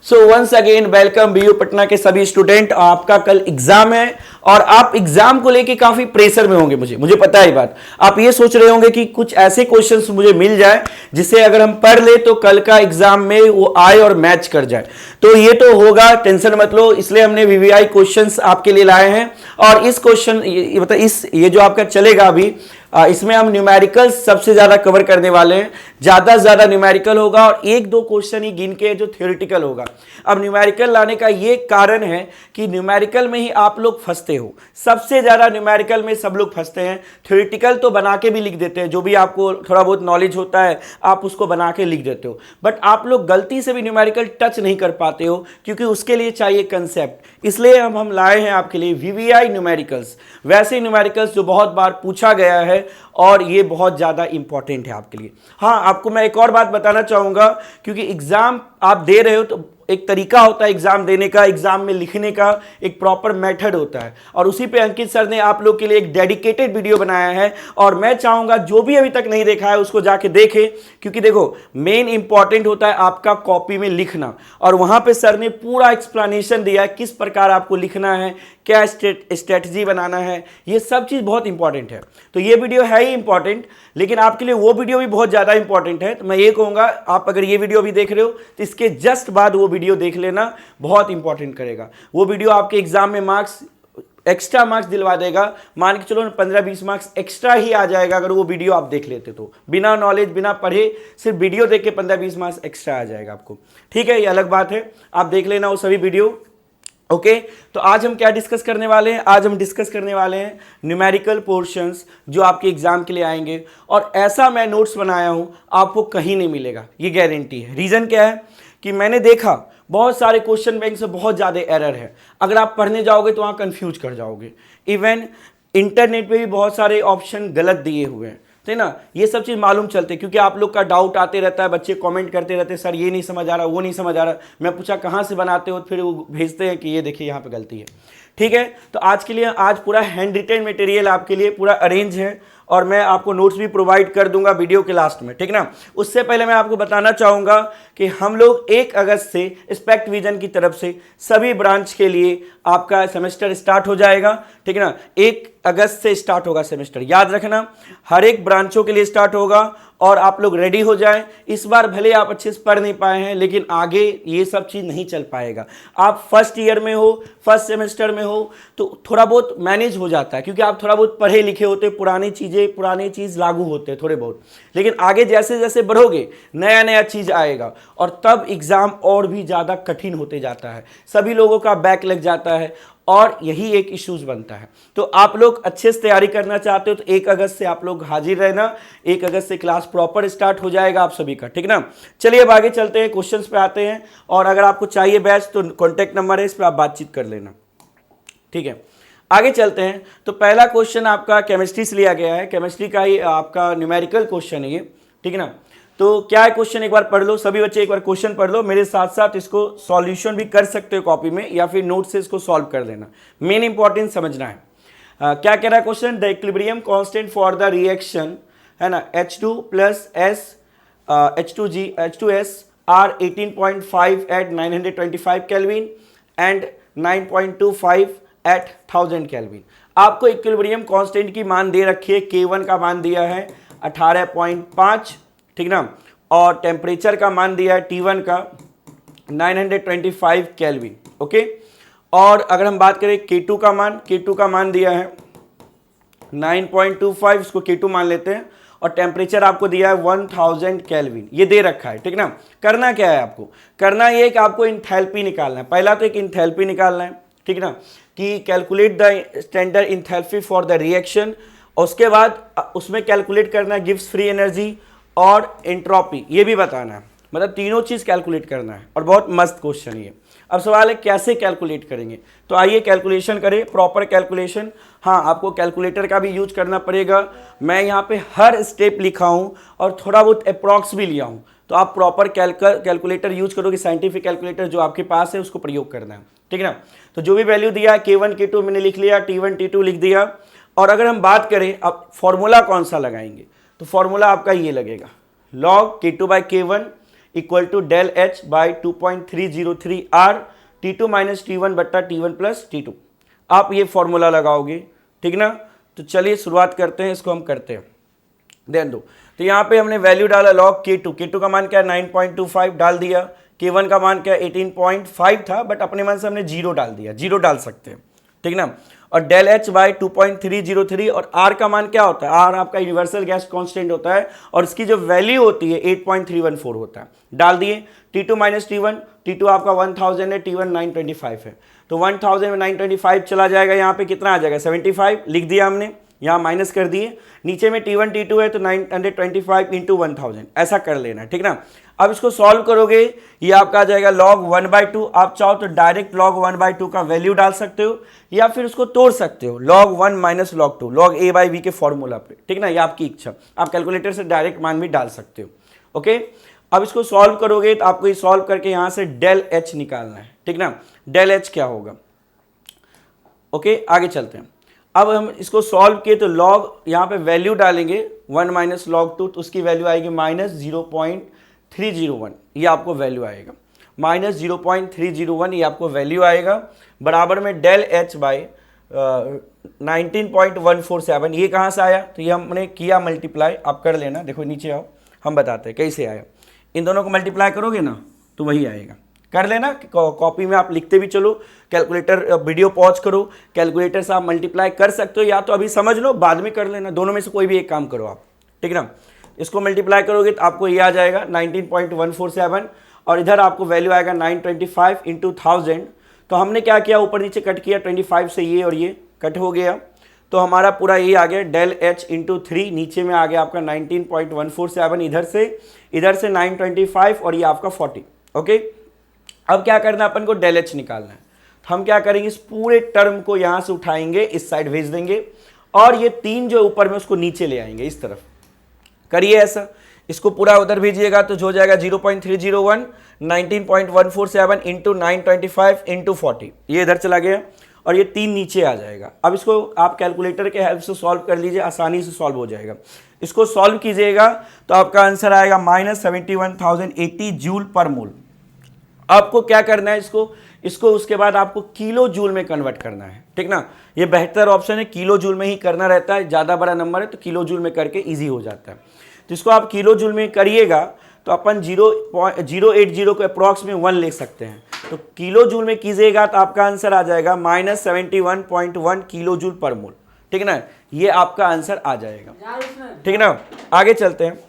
So once again welcome बीयू पटना के सभी student. आपका कल एग्जाम है और आप एग्जाम को लेके काफी प्रेशर में होंगे। मुझे पता है बात। आप ये सोच रहे होंगे कि कुछ ऐसे क्वेश्चंस मुझे मिल जाए जिसे अगर हम पढ़ ले तो कल का एग्जाम में वो आए और मैच कर जाए। तो ये तो होगा, टेंशन मत लो। इसलिए हमने वीवीआई क्वेश्चंस आपके लिए लाए हैं और इस क्वेश्चन ये जो आपका चलेगा अभी, इसमें हम न्यूमेरिकल सबसे ज्यादा कवर करने वाले हैं। ज्यादा से ज्यादा न्यूमेरिकल होगा और एक दो क्वेश्चन ही गिन के जो थ्योरेटिकल होगा। अब न्यूमेरिकल लाने का ये कारण है कि न्यूमेरिकल में ही आप लोग फंसते हो, सबसे ज्यादा न्यूमेरिकल में सब लोग फंसते हैं। थ्योरेटिकल तो बना के भी लिख देते हैं, जो भी आपको थोड़ा बहुत नॉलेज होता है आप उसको बना के लिख देते हो, बट आप लोग गलती से भी न्यूमेरिकल टच नहीं कर पाते हो क्योंकि उसके लिए चाहिए कंसेप्ट। इसलिए हम लाए हैं आपके लिए वीवीआई न्यूमेरिकल्स, वैसे न्यूमेरिकल्स जो बहुत बार पूछा गया है और ये बहुत ज्यादा इंपॉर्टेंट है आपके लिए। हाँ, आपको मैं एक और बात बताना चाहूंगा, क्योंकि एग्जाम आप दे रहे हो तो एक तरीका होता है एग्जाम देने का, एग्जाम में लिखने का एक प्रॉपर मेथड होता है और उसी पे अंकित सर ने आप लोग के लिए एक डेडिकेटेड वीडियो बनाया है और मैं चाहूंगा जो भी अभी तक नहीं देखा है उसको जाके देखे, क्योंकि देखो मेन इंपॉर्टेंट होता है आपका कॉपी में लिखना और वहां पे सर ने पूरा एक्सप्लेनेशन दिया है किस प्रकार आपको लिखना है, क्या स्ट्रेटजी बनाना है, ये सब चीज बहुत इंपॉर्टेंट है। तो ये वीडियो है ही इंपॉर्टेंट, लेकिन आपके लिए वो वीडियो भी बहुत ज्यादा इंपॉर्टेंट है। तो मैं ये कहूंगा आप अगर ये वीडियो भी देख रहे हो तो इसके जस्ट बाद वो वीडियो देख लेना, बहुत इंपॉर्टेंट करेगा। वो वीडियो आपके एग्जाम में मार्क्स, एक्स्ट्रा मार्क्स दिलवा देगा। मान के चलो 15-20 मार्क्स एक्स्ट्रा ही आ जाएगा अगर वो वीडियो आप देख लेते तो। बिना नॉलेज, बिना पढ़े, सिर्फ वीडियो देख के 15-20 मार्क्स एक्स्ट्रा आ जाएगा आपको। ठीक है, ये अलग बात है, आप देख लेना वो सभी वीडियो। ओके, तो आज हम क्या डिस्कस करने वाले हैं? आज हम डिस्कस करने वाले हैं न्यूमेरिकल पोर्शंस जो आपके एग्जाम के लिए आएंगे और ऐसा मैं नोट्स बनाया हूं आपको कहीं नहीं मिलेगा, ये गारंटी है। रीजन क्या है कि मैंने देखा बहुत सारे क्वेश्चन बैंक से बहुत ज़्यादा एरर है। अगर आप पढ़ने जाओगे तो वहाँ कंफ्यूज कर जाओगे। इवन इंटरनेट पे भी बहुत सारे ऑप्शन गलत दिए हुए हैं, है ना। ये सब चीज़ मालूम चलते क्योंकि आप लोग का डाउट आते रहता है, बच्चे कमेंट करते रहते हैं, सर ये नहीं समझ आ रहा, वो नहीं समझ आ रहा। मैं पूछा कहाँ से बनाते हो, फिर वो भेजते हैं कि ये देखिए यहाँ पे गलती है। ठीक है, तो आज के लिए आज पूरा हैंड रिटेन मटेरियल आपके लिए पूरा अरेंज है और मैं आपको नोट्स भी प्रोवाइड कर दूंगा वीडियो के लास्ट में, ठीक ना। उससे पहले मैं आपको बताना चाहूँगा कि हम लोग 1 अगस्त से स्पेक्ट विजन की तरफ से सभी ब्रांच के लिए आपका सेमेस्टर स्टार्ट हो जाएगा, ठीक ना। 1 अगस्त से स्टार्ट होगा सेमेस्टर, याद रखना, हर एक ब्रांचों के लिए स्टार्ट होगा और आप लोग रेडी हो जाएं। इस बार भले आप अच्छे से पढ़ नहीं पाए हैं, लेकिन आगे ये सब चीज़ नहीं चल पाएगा। आप फर्स्ट ईयर में हो, फर्स्ट सेमेस्टर में हो तो थोड़ा बहुत मैनेज हो जाता है क्योंकि आप थोड़ा बहुत पढ़े लिखे होते, पुरानी चीज़ लागू होते हैं थोड़े बहुत। लेकिन आगे जैसे जैसे बढ़ोगे नया नया चीज़ आएगा और तब एग्ज़ाम और भी ज़्यादा कठिन होते जाता है, सभी लोगों का बैक लग जाता है और यही एक इश्यूज बनता है। तो आप लोग अच्छे से तैयारी करना चाहते हो तो 1 अगस्त से आप लोग हाजिर रहना। 1 अगस्त से क्लास प्रॉपर स्टार्ट हो जाएगा आप सभी का, ठीक ना। चलिए अब आगे चलते हैं, क्वेश्चंस पे आते हैं और अगर आपको चाहिए बैच तो कॉन्टैक्ट नंबर है, इस पर आप बातचीत कर लेना, ठीक है। आगे चलते हैं, तो पहला क्वेश्चन आपका केमिस्ट्री से लिया गया है, केमिस्ट्री का ही आपका न्यूमेरिकल क्वेश्चन है ये, ठीक है ना। तो क्या है क्वेश्चन, एक बार पढ़ लो सभी बच्चे, एक बार क्वेश्चन पढ़ लो, मेरे साथ साथ इसको सॉल्यूशन भी कर सकते हो कॉपी में या फिर नोट से इसको सॉल्व कर लेना, मेन इंपॉर्टेंट समझना है। क्या कह रहा है question, the equilibrium constant for the reaction, है ना, H2 plus H2S are 18.5 at 925 kelvin and 9.25 at 1000 kelvin. आपको इक्विलिब्रियम कांस्टेंट की मान दे रखी है, K1 का मान दिया है 18.5, ठीक ना, और टेम्परेचर का मान दिया है T1 का 925 केल्विन, ओके। और अगर हम बात करें K2 का मान दिया है 9.25, इसको K2 मान लेते हैं, और टेम्परेचर आपको दिया है 1000 केल्विन, ये दे रखा है, ठीक ना। करना क्या है आपको, करना ये है कि आपको इंथैल्पी निकालना है। पहला तो एक इंथैल्पी निकालना है, ठीक ना, कि calculate the standard enthalpy for the reaction. उसके बाद उसमें कैलकुलेट करना है गिव्स फ्री एनर्जी और एंट्रोपी, ये भी बताना है, मतलब तीनों चीज़ कैलकुलेट करना है और बहुत मस्त क्वेश्चन ये। अब सवाल है कैसे कैलकुलेट करेंगे, तो आइए कैलकुलेशन करें, प्रॉपर कैलकुलेशन। हाँ, आपको कैलकुलेटर का भी यूज करना पड़ेगा। मैं यहाँ पे हर स्टेप लिखा हूँ और थोड़ा बहुत अप्रॉक्स भी लिया हूँ, तो आप प्रॉपर कैलकुलेटर यूज करोगे, साइंटिफिक कैलकुलेटर जो आपके पास है उसको प्रयोग करना है, ठीक है ना। तो जो भी वैल्यू दिया है K1 K2 मैंने लिख लिया, T1 T2 लिख दिया। और अगर हम बात करें अब फॉर्मूला कौन सा लगाएंगे, तो फॉर्मूला आपका ये लगेगा log K2/K1 equal to del H by 2.303 R T2 minus T1 बट्टा T1 प्लस T2। आप ये फॉर्मूला लगाओगे, ठीक ना। तो चलिए शुरुआत करते हैं, इसको हम करते हैं, ध्यान दो। तो यहाँ पे हमने वैल्यू डाला लॉग K2 का मान क्या है 9.25 डाल दिया, K1 का मान क्या 18.5 था, बट अपने मन से हमने 0 डाल दिया, 0 डाल सकते हैं, ठीक ना। और डेल एच बाई 2.303 और आर का मान क्या होता है, आर आपका यूनिवर्सल गैस कांस्टेंट होता है और इसकी जो वैल्यू होती है 8.314 होता है, डाल दिए। T2 माइनस T1, T2 आपका 1000 है, T1 925 है, तो 1000 में 925 चला जाएगा, यहाँ पे कितना आ जाएगा 75, लिख दिया हमने, यहाँ माइनस कर दिए। नीचे में T1 T2 है तो 925 इंटू 1000 ऐसा कर लेना, ठीक ना। अब इसको सॉल्व करोगे, ये आपका आ जाएगा log 1/2। आप चाहो तो डायरेक्ट log 1/2 का वैल्यू डाल सकते हो या फिर उसको तोड़ सकते हो log 1 minus log 2 log a/v के फॉर्मूला पे, ठीक ना। ये आपकी इच्छा, आप कैलकुलेटर से डायरेक्ट मान भी डाल सकते हो, ओके। अब इसको सॉल्व करोगे तो आपको ये सॉल्व करके यहाँ से डेल एच निकालना है, ठीक ना। डेल एच क्या होगा, ओके, आगे चलते हैं। अब हम इसको सॉल्व किए तो log यहाँ पे वैल्यू डालेंगे 1 माइनस log 2, तो उसकी वैल्यू आएगी माइनस 0.301, ये आपको वैल्यू आएगा माइनस 0.301, ये आपको वैल्यू आएगा। बराबर में डेल एच बाई 19.147, ये कहाँ से आया, तो ये हमने किया मल्टीप्लाई, आप कर लेना, देखो नीचे आओ हम बताते हैं कैसे आया। इन दोनों को मल्टीप्लाई करोगे ना तो वही आएगा, कर लेना, कॉपी में आप लिखते भी चलो, कैलकुलेटर वीडियो पॉज करो, कैलकुलेटर से आप मल्टीप्लाई कर सकते हो, या तो अभी समझ लो बाद में कर लेना, दोनों में से कोई भी एक काम करो आप, ठीक ना। इसको मल्टीप्लाई करोगे तो आपको ये आ जाएगा 19.147 और इधर आपको वैल्यू आएगा 925 इंटू 1000। तो हमने क्या किया, ऊपर नीचे कट किया, 25 से ये और ये कट हो गया, तो हमारा पूरा ये आ गया डेल एच इंटू 3, नीचे में आ गया आपका 19.147, इधर से 925 और ये आपका 40, ओके। अब क्या करना है, अपन को डेल एच निकालना है, तो हम क्या करेंगे, इस पूरे टर्म को यहाँ से उठाएंगे, इस साइड भेज देंगे और ये 3 जो ऊपर में उसको नीचे ले आएंगे, इस तरफ करिए ऐसा। इसको पूरा उधर भेजिएगा तो हो जाएगा 0.301, 19.147 इंटू 925 इंटू 40, ये इधर चला गया और ये 3 नीचे आ जाएगा। अब इसको आप कैलकुलेटर के हेल्प से सॉल्व कर लीजिए, आसानी से सॉल्व हो जाएगा। इसको सॉल्व कीजिएगा तो आपका आंसर आएगा माइनस 71,080 जूल पर मोल। आपको क्या करना है, इसको उसके बाद आपको किलो जूल में कन्वर्ट करना है, ठीक ना। ये बेहतर ऑप्शन है, किलो जूल में ही करना रहता है, ज़्यादा बड़ा नंबर है तो किलो जूल में करके इजी हो जाता है। तो इसको आप किलो जूल में करिएगा तो अपन 0.080 को अप्रॉक्स में 1 ले सकते हैं, तो किलो जूल में कीजिएगा तो आपका आंसर आ जाएगा माइनस 71.1 किलो जूल पर मोल, ठीक ना। ये आपका आंसर आ जाएगा, ठीक ना। आगे चलते हैं,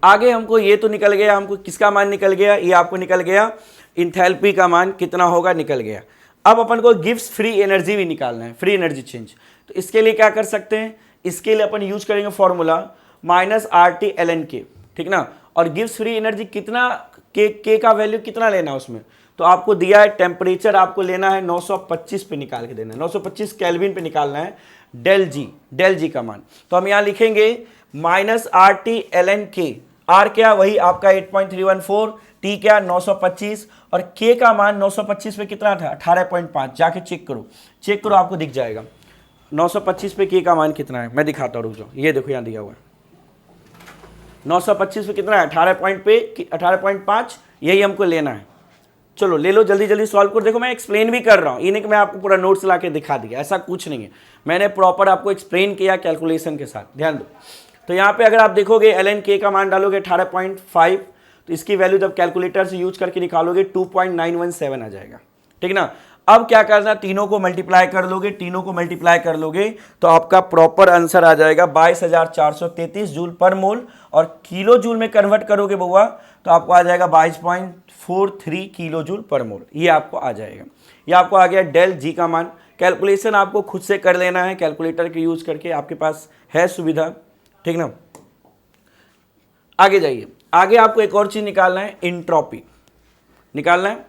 आगे हमको ये तो निकल गया, हमको किसका मान निकल गया, ये आपको निकल गया इंथैल्पी का मान कितना होगा, निकल गया। अब अपन को गिब्स फ्री एनर्जी भी निकालना है, फ्री एनर्जी चेंज। तो इसके लिए क्या कर सकते हैं, इसके लिए अपन यूज करेंगे formula minus RT ln K, ठीक ना। और गिब्स फ्री एनर्जी कितना, के का वैल्यू कितना लेना है उसमें, तो आपको दिया है टेम्परेचर आपको लेना है 925 पे निकाल के देना है, 925 केल्विन पे निकालना है डेल जी का मान। तो हम यहाँ लिखेंगे minus RT ln K, R क्या वही आपका 8.314, T क्या 925 और K का मान 925 पे कितना था 18.5, जाके चेक करो आपको दिख जाएगा 925 पे K का मान कितना है, मैं दिखाता हूँ, रुक जाओ, ये देखो यहाँ दिया हुआ है 925 पे कितना है 18.5, यही हमको लेना है। चलो ले लो, जल्दी सॉल्व कर। देखो मैं एक्सप्लेन भी कर रहा हूँ, ये नहीं कि मैं आपको पूरा नोट्स ला के दिखा दिया, ऐसा कुछ नहीं है, मैंने प्रॉपर आपको एक्सप्लेन किया कैलकुलेशन के साथ, ध्यान दो। तो यहाँ पे अगर आप देखोगे ln K का मान डालोगे 18.5, तो इसकी वैल्यू जब कैलकुलेटर से यूज करके निकालोगे 2.917 आ जाएगा, ठीक ना। अब क्या करना, तीनों को मल्टीप्लाई कर लोगे तो आपका प्रॉपर आंसर आ जाएगा 22,433 जूल पर मोल, और किलो जूल में कन्वर्ट करोगे बउआ तो आपको आ जाएगा 22.43 किलो जूल पर मोल, ये आपको आ जाएगा। ये आपको आ गया डेल जी का मान। कैलकुलेशन आपको खुद से कर लेना है, कैलकुलेटर के यूज करके, आपके पास है सुविधा, ठीक ना। आगे जाइए, आगे आपको एक और चीज निकालना है, इंट्रोपी निकालना है।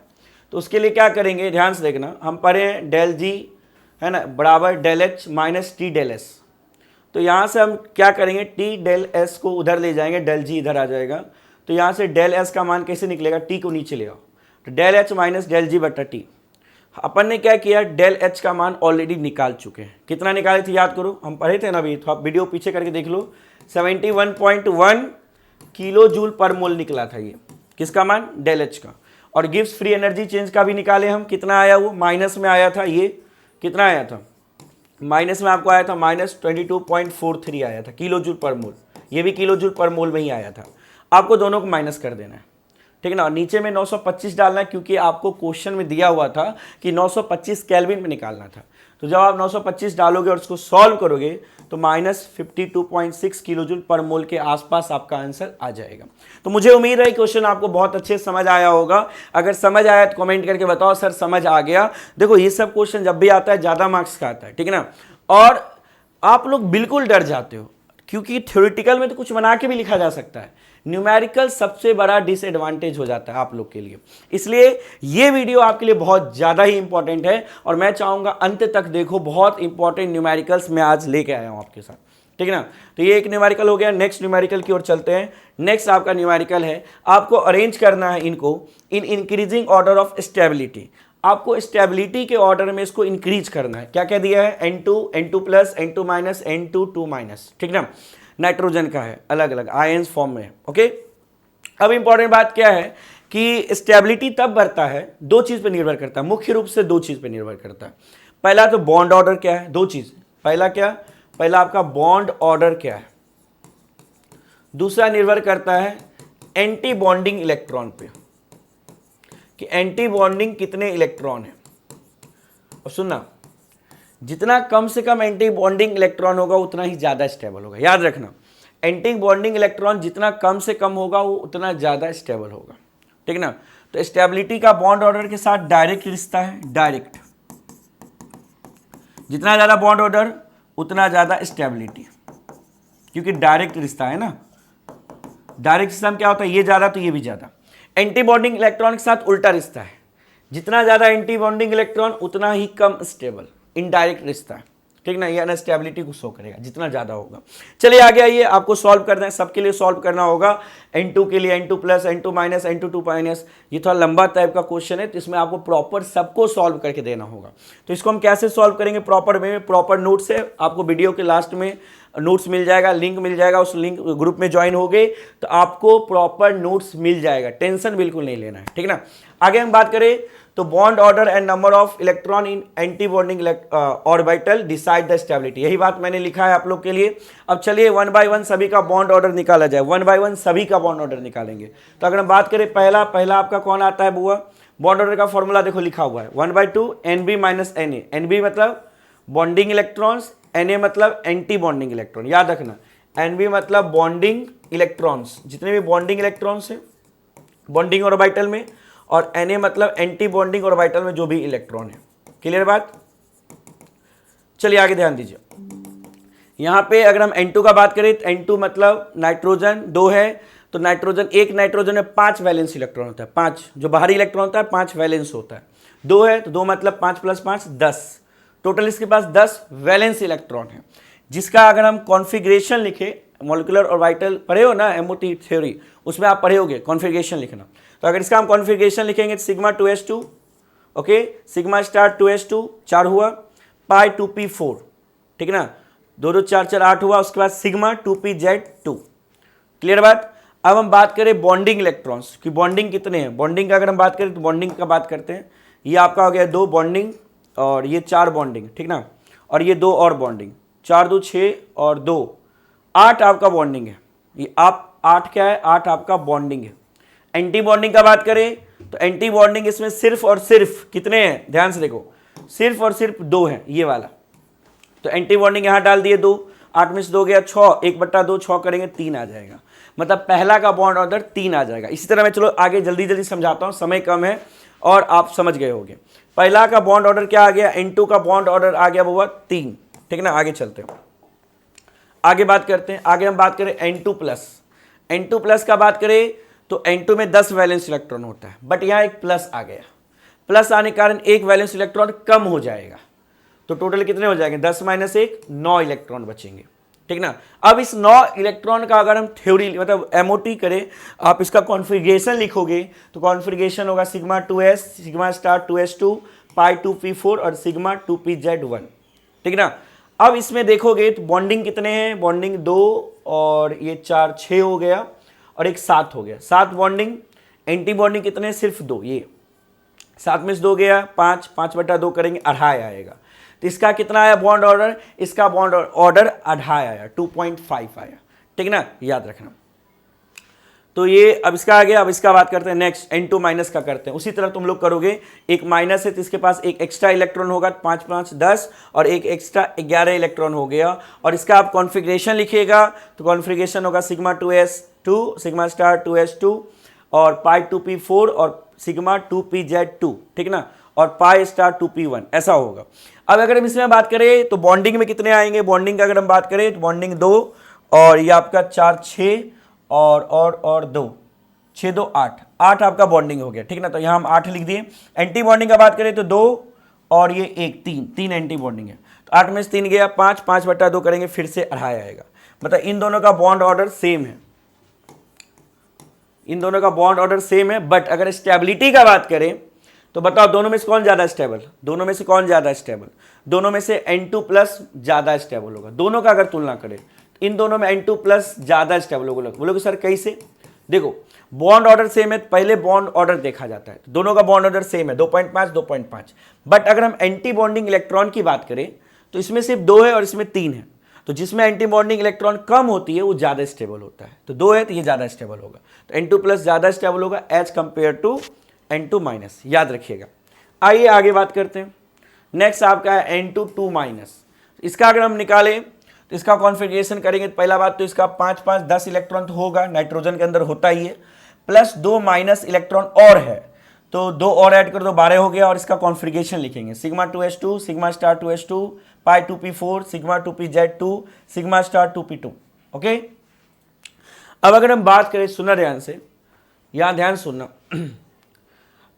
तो उसके लिए क्या करेंगे, ध्यान से देखना, हम पढ़े डेल जी है ना बराबर del H minus T del S. तो यहाँ से हम क्या करेंगे, टी डेल एस को उधर ले जाएंगे, डेल जी इधर आ जाएगा। तो यहाँ से डेल एस का मान कैसे निकलेगा, टी को नीचे ले आओ, तो डेल एच माइनस डेल जी बटा टी। अपन ने क्या किया, डेल एच का मान ऑलरेडी निकाल चुके हैं, कितना निकाले थे याद करो, हम पढ़े थे ना अभी, तो आप वीडियो पीछे करके देख लो, 71.1 किलो जूल पर मोल निकला था ये, किसका मान, डेल एच का। और गिब्स फ्री एनर्जी चेंज का भी निकाले हम, कितना आया वो, माइनस में आया था, ये कितना आया था, माइनस में आपको आया था -22.43 आया था किलो जूल पर मोल, ये भी किलो जूल पर मोल में ही आया था। आपको दोनों को माइनस कर देना है, ठीक है ना। और नीचे में 925 डालना है, क्योंकि आपको क्वेश्चन में दिया हुआ था कि 925 केल्विन में निकालना था। तो जब आप 925 डालोगे और उसको सॉल्व करोगे तो -52.6 किलो जूल पर मोल के आसपास आपका आंसर आ जाएगा। तो मुझे उम्मीद है क्वेश्चन आपको बहुत अच्छे समझ आया होगा। अगर समझ आया तो कमेंट करके बताओ सर समझ आ गया। देखो ये सब क्वेश्चन जब भी आता है ज़्यादा मार्क्स का आता है, ठीक है ना। और आप लोग बिल्कुल डर जाते हो, क्योंकि थ्योरेटिकल में तो कुछ बना के भी लिखा जा सकता है, न्यूमेरिकल सबसे बड़ा डिसएडवांटेज हो जाता है आप लोग के लिए। इसलिए ये वीडियो आपके लिए बहुत ज़्यादा ही इंपॉर्टेंट है और मैं चाहूँगा अंत तक देखो, बहुत इंपॉर्टेंट न्यूमेरिकल्स मैं आज लेके आया हूँ आपके साथ, ठीक है ना। तो ये एक न्यूमेरिकल हो गया, नेक्स्ट न्यूमेरिकल की ओर चलते हैं। नेक्स्ट आपका न्यूमेरिकल है, आपको अरेंज करना है इनको in increasing order of stability. आपको स्टेबिलिटी के ऑर्डर में इसको इंक्रीज करना है। क्या क्या दिया है, N2, N2 plus, N2 minus, N2, 2 minus, ठीक ना। नाइट्रोजन का है, अलग अलग आयंस फॉर्म में, ओके। अब इंपॉर्टेंट बात क्या है कि स्टेबिलिटी तब बढ़ता है, दो चीज पे निर्भर करता है, मुख्य रूप से दो चीज पे निर्भर करता है। पहला तो बॉन्ड ऑर्डर क्या है, दो चीज, पहला क्या, पहला आपका बॉन्ड ऑर्डर क्या है, दूसरा निर्भर करता है एंटी बॉन्डिंग इलेक्ट्रॉन पे, कि एंटी बॉन्डिंग कितने इलेक्ट्रॉन है। और सुनना, जितना कम से कम एंटी बॉन्डिंग इलेक्ट्रॉन होगा उतना ही ज़्यादा स्टेबल होगा, याद रखना। एंटी बॉन्डिंग इलेक्ट्रॉन जितना कम से कम होगा वो उतना ज़्यादा स्टेबल होगा, ठीक ना। तो स्टेबिलिटी का बॉन्ड ऑर्डर के साथ डायरेक्ट रिश्ता है, डायरेक्ट, जितना ज़्यादा बॉन्ड ऑर्डर उतना ज़्यादा स्टेबिलिटी, क्योंकि डायरेक्ट रिश्ता है ना। डायरेक्ट रिश्ता में क्या होता है, ये ज़्यादा तो ये भी ज़्यादा। एंटी बॉन्डिंग इलेक्ट्रॉन के साथ उल्टा रिश्ता है, जितना ज़्यादा एंटी बॉन्डिंग इलेक्ट्रॉन उतना ही कम स्टेबल, इनडायरेक्ट रिश्ता है, ठीक ना। ये अनस्टेबिलिटी को शो करेगा जितना ज़्यादा होगा। चलिए आगे आइए, आपको सॉल्व करना है, सबके लिए सॉल्व करना होगा। N2 के लिए N2 plus, N2 minus, N2 2 minus, ये थोड़ा लंबा टाइप का क्वेश्चन है, तो इसमें आपको प्रॉपर सबको सॉल्व करके देना होगा। तो इसको हम कैसे सॉल्व करेंगे प्रॉपर में, प्रॉपर नोट्स है, आपको वीडियो के लास्ट में नोट्स मिल जाएगा, लिंक मिल जाएगा, उस लिंक ग्रुप में ज्वाइन हो गए तो आपको प्रॉपर नोट्स मिल जाएगा, टेंशन बिल्कुल नहीं लेना है, ठीक ना। आगे हम बात करें तो bond order and number of electron in anti bonding orbital decide the stability, यही बात मैंने लिखा है आप लोग के लिए। अब चलिए वन बाय वन सभी का बॉन्ड ऑर्डर निकाला जाए, वन बाय वन सभी का बॉन्ड ऑर्डर निकालेंगे। तो अगर हम बात करें पहला आपका कौन आता है बुआ, बॉन्ड ऑर्डर का फॉर्मूला देखो लिखा हुआ है 1/2 NB माइनस Na। NB मतलब बॉन्डिंग इलेक्ट्रॉन्स, Na मतलब एंटी बॉन्डिंग इलेक्ट्रॉन, याद रखना। NB मतलब बॉन्डिंग इलेक्ट्रॉन्स, जितने भी बॉन्डिंग इलेक्ट्रॉन्स हैं बॉन्डिंग ऑर्बिटल में, और Na मतलब एंटी बॉन्डिंग ऑर्बिटल में जो भी इलेक्ट्रॉन है। क्लियर बात। चलिए आगे ध्यान दीजिए, यहां पे अगर हम N2 का बात करें तो N2 मतलब नाइट्रोजन 2 है, तो नाइट्रोजन, एक नाइट्रोजन में 5 वैलेंस इलेक्ट्रॉन होता है, 5 जो बाहरी इलेक्ट्रॉन होता है 5 वैलेंस होता है। 2 है तो 2 मतलब 5 + 5 10, टोटल इसके पास 10 वैलेंस इलेक्ट्रॉन है, जिसका अगर हम कॉन्फ़िगरेशन लिखे, मॉलिक्यूलर ऑर्बिटल पढ़े हो ना MOT थ्योरी, उसमें आप पढ़े होगे कॉन्फ़िगरेशन लिखना। तो अगर इसका हम कॉन्फ़िगरेशन लिखेंगे तो sigma 2s2, okay, sigma star 2s2 4 हुआ, पाई 2p4, ठीक है ना, 2 2 4 4 8 हुआ, उसके बाद सिग्मा 2pz2। क्लियर बात। अब हम बात करें बॉन्डिंग इलेक्ट्रॉन्स की, बॉन्डिंग कितने हैं, बॉन्डिंग का अगर हम बात करें तो बॉन्डिंग का बात करते हैं। ये आपका हो गया 2 बॉन्डिंग और ये 4 बॉन्डिंग, ठीक ना, और ये 2 और बॉन्डिंग, 4 2 6 और 2 8 आपका बॉन्डिंग है। ये आप 8 क्या है, 8 आपका बॉन्डिंग है। एंटी बॉन्डिंग का बात करें तो एंटी बॉन्डिंग इसमें सिर्फ और सिर्फ कितने हैं, ध्यान से देखो, सिर्फ और सिर्फ 2 है, ये वाला। तो एंटी बॉन्डिंग यहां डाल दिए 2, 8 में से 2 गया 6, 1/2 6 करेंगे 3 आ जाएगा, मतलब पहला का बॉन्ड ऑर्डर 3 आ जाएगा। इसी तरह मैं चलो आगे जल्दी जल्दी समझाता हूं, समय कम है और आप समझ गए होंगे। पहला का बॉन्ड ऑर्डर क्या आ गया, N2 का बॉन्ड ऑर्डर आ गया वो 3, ठीक ना। आगे चलते हैं, आगे बात करते हैं। आगे हम बात करें N2 प्लस, N2 प्लस का बात करें तो N2 में 10 वैलेंस इलेक्ट्रॉन होता है, बट यहाँ एक प्लस आ गया, प्लस आने के कारण एक वैलेंस इलेक्ट्रॉन कम हो जाएगा, तो टोटल कितने हो जाएंगे, 10 - 1 9 इलेक्ट्रॉन बचेंगे, ठीक ना। अब इस 9 इलेक्ट्रॉन का अगर हम थ्योरी मतलब MOT करें, आप इसका कॉन्फ़िगरेशन लिखोगे तो कॉन्फ़िगरेशन होगा sigma 2s, sigma star 2s2, पाई 2p4 और सिग्मा 2pz1, ठीक ना। अब इसमें देखोगे तो बॉन्डिंग कितने हैं, बॉन्डिंग 2 और ये 4 6 हो गया, और एक 7 हो गया, 7 बॉन्डिंग। एंटी बॉन्डिंग कितने, सिर्फ 2, ये 7 में से 2 गया 5, 5/2 करेंगे 2.5 आएगा। तो इसका कितना आया बॉन्ड ऑर्डर, इसका बॉन्ड ऑर्डर 2.5 आया, 2.5 आया, ठीक ना, याद रखना। तो ये अब इसका आ गया। अब इसका बात करते हैं नेक्स्ट, N2 माइनस का करते हैं। उसी तरह तुम लोग करोगे, एक माइनस है तो इसके पास एक एक्स्ट्रा इलेक्ट्रॉन होगा, 5 5 10 और एक एक्स्ट्रा 11 इलेक्ट्रॉन हो गया। और इसका आप कॉन्फ़िगरेशन लिखिएगा तो कॉन्फ़िगरेशन होगा sigma 2s2 sigma star 2s2 और पाई 2p4 और सिग्मा 2pz2, ठीक ना, और पाई स्टार 2p1, ऐसा होगा। अब अगर हम इसमें बात करें तो बॉन्डिंग में कितने आएंगे, बॉन्डिंग का अगर हम बात करें तो बॉन्डिंग 2 और ये आपका 4 6 और 2 6 2 8 8 आपका बॉन्डिंग हो गया, ठीक ना। तो यहाँ हम 8 लिख दिए। एंटी बॉन्डिंग का बात करें तो 2 और ये 1 3 एंटी बॉन्डिंग है। तो 8 में से 3 गया 5, 5/2 करेंगे फिर से 2.5 आएगा। मतलब इन दोनों का बॉन्ड ऑर्डर सेम है, इन दोनों का बॉन्ड ऑर्डर सेम है। बट अगर स्टेबिलिटी का बात करें तो बताओ दोनों में से कौन ज़्यादा स्टेबल, दोनों में से कौन ज़्यादा स्टेबल, दोनों में से N2 प्लस ज़्यादा स्टेबल होगा। दोनों का अगर तुलना करें इन दोनों में N2 प्लस ज़्यादा स्टेबल होगा। बोलोगे सर कैसे, देखो बॉन्ड ऑर्डर सेम है, पहले बॉन्ड ऑर्डर देखा जाता है। दोनों का बॉन्ड ऑर्डर सेम है, 2.5 2.5। बट अगर हम एंटी बॉन्डिंग इलेक्ट्रॉन की बात करें तो इसमें सिर्फ 2 है और इसमें 3 है। तो जिसमें एंटी बॉन्डिंग इलेक्ट्रॉन कम होती है वो ज़्यादा स्टेबल होता है। तो 2 है तो ये ज़्यादा स्टेबल होगा, तो N2 प्लस ज़्यादा स्टेबल होगा as compare to N2 minus, याद रखिएगा। आइए आगे बात करते हैं। नेक्स्ट आपका है N2 2 माइनस। इसका अगर हम निकालें तो इसका कॉन्फ़िगरेशन करेंगे तो पहला बात तो इसका 5 5 10 इलेक्ट्रॉन तो होगा, नाइट्रोजन के अंदर होता ही है, प्लस 2 माइनस इलेक्ट्रॉन और है तो 2 और ऐड कर दो 12 हो गया। और इसका कॉन्फ़िगरेशन लिखेंगे sigma 2s2 sigma star 2s2 पाई 2p4 sigma 2pz2 sigma star 2p2। Okay, अब अगर हम बात करें, सुनना ध्यान से, यहाँ ध्यान सुनना।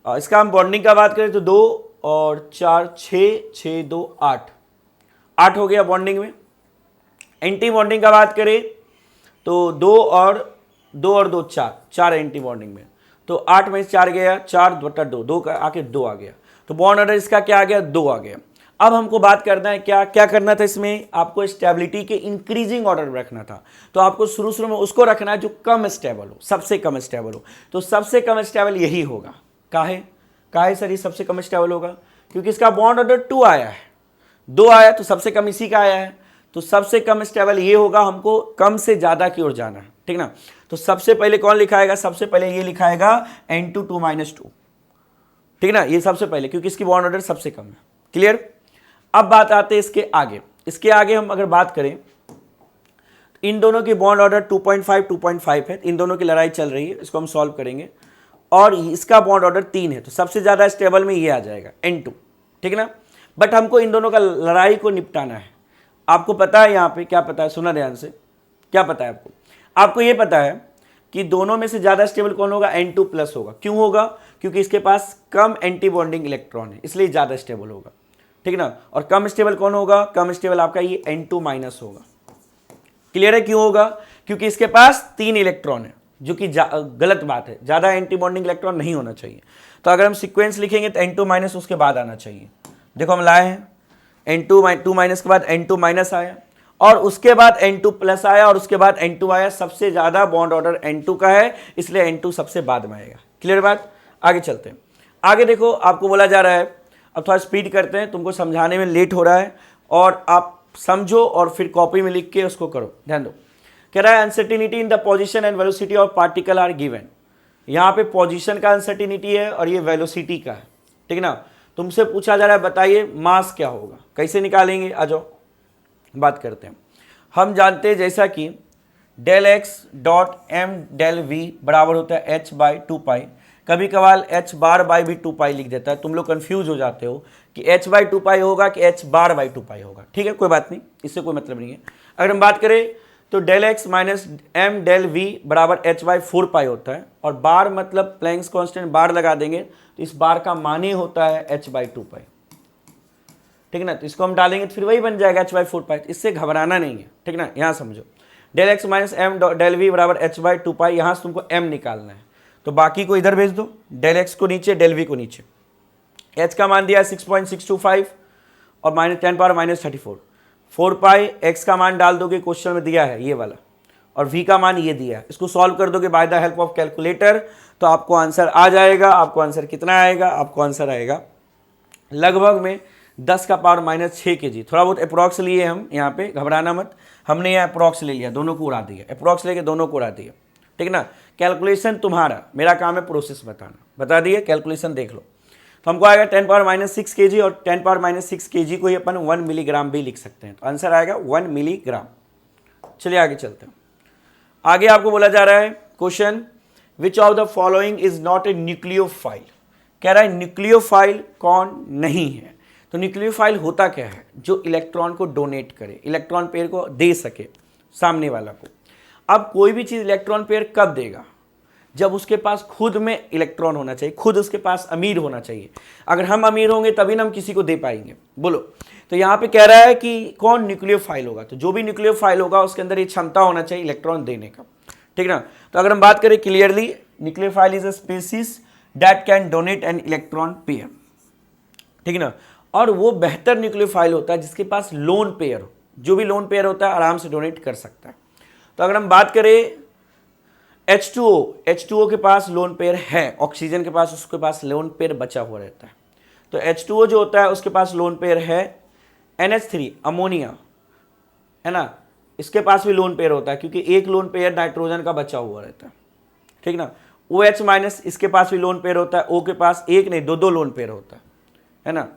इसका हम बॉन्डिंग का बात करें तो 2 और 4 6 6 2 8 8 हो गया बॉन्डिंग में। एंटी बॉन्डिंग का बात करें तो 2 और 2 4 एंटी बॉन्डिंग में, तो 8 में 4 गया 4/2, 2 का आके 2 आ गया। तो बॉन्ड ऑर्डर इसका क्या आ गया, 2 आ गया। अब हमको बात करना है क्या क्या करना था, इसमें आपको स्टेबिलिटी के इंक्रीजिंग ऑर्डर रखना था। तो आपको शुरू में उसको रखना है जो कम स्टेबल हो, सबसे कम स्टेबल हो। तो सबसे कम स्टेबल यही होगा। काहे सर ये सबसे कम स्टेबल होगा, क्योंकि इसका बॉन्ड ऑर्डर 2 आया है, 2 आया तो सबसे कम इसी का आया है। तो सबसे कम स्टेबल ये होगा, हमको कम से ज़्यादा की ओर जाना है, ठीक ना। तो सबसे पहले कौन लिखाएगा, सबसे पहले ये लिखाएगा N2 2 - 2, ठीक ना, ये सबसे पहले, क्योंकि इसकी बॉन्ड ऑर्डर सबसे कम है। क्लियर। अब बात आते हैं इसके आगे। इसके आगे हम अगर बात करें, इन दोनों की बॉन्ड ऑर्डर 2.5 है, इन दोनों की लड़ाई चल रही है, इसको हम सॉल्व करेंगे। और इसका बॉन्ड ऑर्डर 3 है, तो सबसे ज़्यादा स्टेबल में ये आ जाएगा N2, ठीक ना। बट हमको इन दोनों का लड़ाई को निपटाना है। आपको पता है यहाँ पे क्या पता है, सुना ध्यान से, क्या पता है आपको, आपको ये पता है कि दोनों में से ज़्यादा स्टेबल कौन होगा, N2 प्लस होगा। क्यों होगा, क्योंकि इसके पास कम एंटी बॉन्डिंग इलेक्ट्रॉन है, इसलिए ज़्यादा स्टेबल होगा, ठीक ना। और कम स्टेबल कौन होगा, कम स्टेबल आपका ये N2 माइनस होगा। क्लियर है, क्यों होगा, क्योंकि इसके पास 3 इलेक्ट्रॉन है, जो कि गलत बात है, ज़्यादा एंटी बॉन्डिंग इलेक्ट्रॉन नहीं होना चाहिए। तो अगर हम सीक्वेंस लिखेंगे तो N2 माइनस उसके बाद आना चाहिए। देखो हम लाए हैं N2 2 माइनस के बाद N2 माइनस आया, और उसके बाद N2 प्लस आया, और उसके बाद N2 आया। सबसे ज़्यादा बॉन्ड ऑर्डर N2 का है, इसलिए N2 सबसे बाद में आएगा। क्लियर बात। आगे चलते हैं। आगे देखो, आपको बोला जा रहा है, अब थोड़ा स्पीड करते हैं, तुमको समझाने में लेट हो रहा है, और आप समझो और फिर कॉपी में लिख के उसको करो। ध्यान दो, कह रहा है uncertainty in the position and velocity of particle are given. यहाँ पे पोजीशन का अनसर्टिनिटी है और ये वेलोसिटी का है, ठीक ना। तुमसे पूछा जा रहा है बताइए मास क्या होगा, कैसे निकालेंगे, आ जाओ बात करते हैं। हम जानते हैं जैसा कि del x dot m del v बराबर होता है h/2π। कभी कभार h बार बाई भी 2π लिख देता है, तुम लोग कंफ्यूज हो जाते हो कि h/2π होगा कि h बार बाई 2π होगा। ठीक है, कोई बात नहीं, इससे कोई मतलब नहीं है। अगर हम बात करें तो del x minus m del v बराबर h/4π होता है, और बार मतलब प्लैंक्स कांस्टेंट, बार लगा देंगे तो इस बार का मान ही होता है h/2π, ठीक है ना। तो इसको हम डालेंगे तो फिर वही बन जाएगा h/4π, इससे घबराना नहीं है, ठीक ना। यहाँ समझो, del x minus m del v बराबर h/2π, यहाँ से तुमको m निकालना है, तो बाकी को इधर भेज दो, डेल एक्स को नीचे डेल वी को नीचे। h का मान दिया है 6.625 और -10⁻34, 4π x का मान डाल दोगे, क्वेश्चन में दिया है ये वाला, और v का मान ये दिया है। इसको सॉल्व कर दोगे by the help of calculator तो आपको आंसर आ जाएगा। आपको आंसर कितना आएगा? आपको आंसर आएगा लगभग में 10 का पावर -6 kg। थोड़ा बहुत अप्रॉक्स लिए हम यहाँ पे, घबराना मत, हमने यहाँ अप्रॉक्स ले लिया, दोनों को उड़ा दिया, अप्रॉक्स लेके दोनों को उड़ा दिया, ठीक ना। कैलकुलेशन तुम्हारा, मेरा काम है प्रोसेस बताना। बता दिए, कैलकुलेशन देख लो। तो हमको आएगा 10 पावर -6 kg और 10 पावर -6 kg को ही अपन 1 मिलीग्राम भी लिख सकते हैं। तो आंसर आएगा 1 मिलीग्राम। चलिए आगे चलते हैं। आगे आपको बोला जा रहा है question, which of the following is not a nucleophile. कह रहा है न्यूक्लियोफाइल कौन नहीं है। तो न्यूक्लियोफाइल होता क्या है? जो इलेक्ट्रॉन को डोनेट करे, इलेक्ट्रॉन पेयर को दे सके सामने वाला को। अब कोई भी चीज़ इलेक्ट्रॉन पेयर कब देगा? जब उसके पास खुद में इलेक्ट्रॉन होना चाहिए, खुद उसके पास अमीर होना चाहिए। अगर हम अमीर होंगे तभी ना हम किसी को दे पाएंगे। बोलो, तो यहाँ पे कह रहा है कि कौन न्यूक्लियोफाइल होगा। तो जो भी न्यूक्लियोफाइल होगा उसके अंदर ये क्षमता होना चाहिए इलेक्ट्रॉन देने का, ठीक ना। तो अगर हम बात करें clearly, nucleophile is a species that can donate an electron pair, ठीक ना। और वो बेहतर न्यूक्लियोफाइल होता है जिसके पास लोन पेयर हो। जो भी लोन पेयर होता है आराम से डोनेट कर सकता है। तो अगर हम बात करें H2O के पास लोन पेयर है, ऑक्सीजन के पास उसके पास लोन पेयर बचा हुआ रहता है। तो H2O जो होता है उसके पास लोन पेयर है। NH3 अमोनिया है ना, इसके पास भी लोन पेयर होता है क्योंकि एक लोन पेयर नाइट्रोजन का बचा हुआ रहता है, ठीक ना। OH- इसके पास भी लोन पेयर होता है। O के पास एक नहीं दो लोन पेयर होता है ना।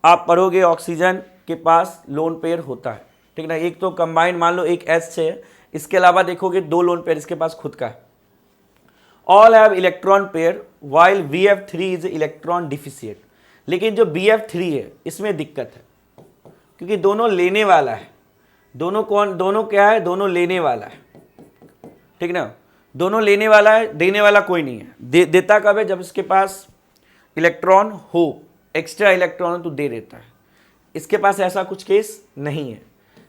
आप पढ़ोगे ऑक्सीजन के पास लोन पेयर होता है, ठीक ना। एक तो कंबाइंड मान लो एक H है, इसके अलावा देखोगे 2 लोन पेयर इसके पास खुद का है। All have electron pair while VF3 is electron deficient. लेकिन जो BF3 है इसमें दिक्कत है क्योंकि दोनों लेने वाला है। दोनों क्या है? दोनों लेने वाला है, ठीक ना। दोनों लेने वाला है, देने वाला कोई नहीं है। देता कब है? जब इसके पास इलेक्ट्रॉन हो, एक्स्ट्रा इलेक्ट्रॉन तो दे देता है। इसके पास ऐसा कुछ केस नहीं है।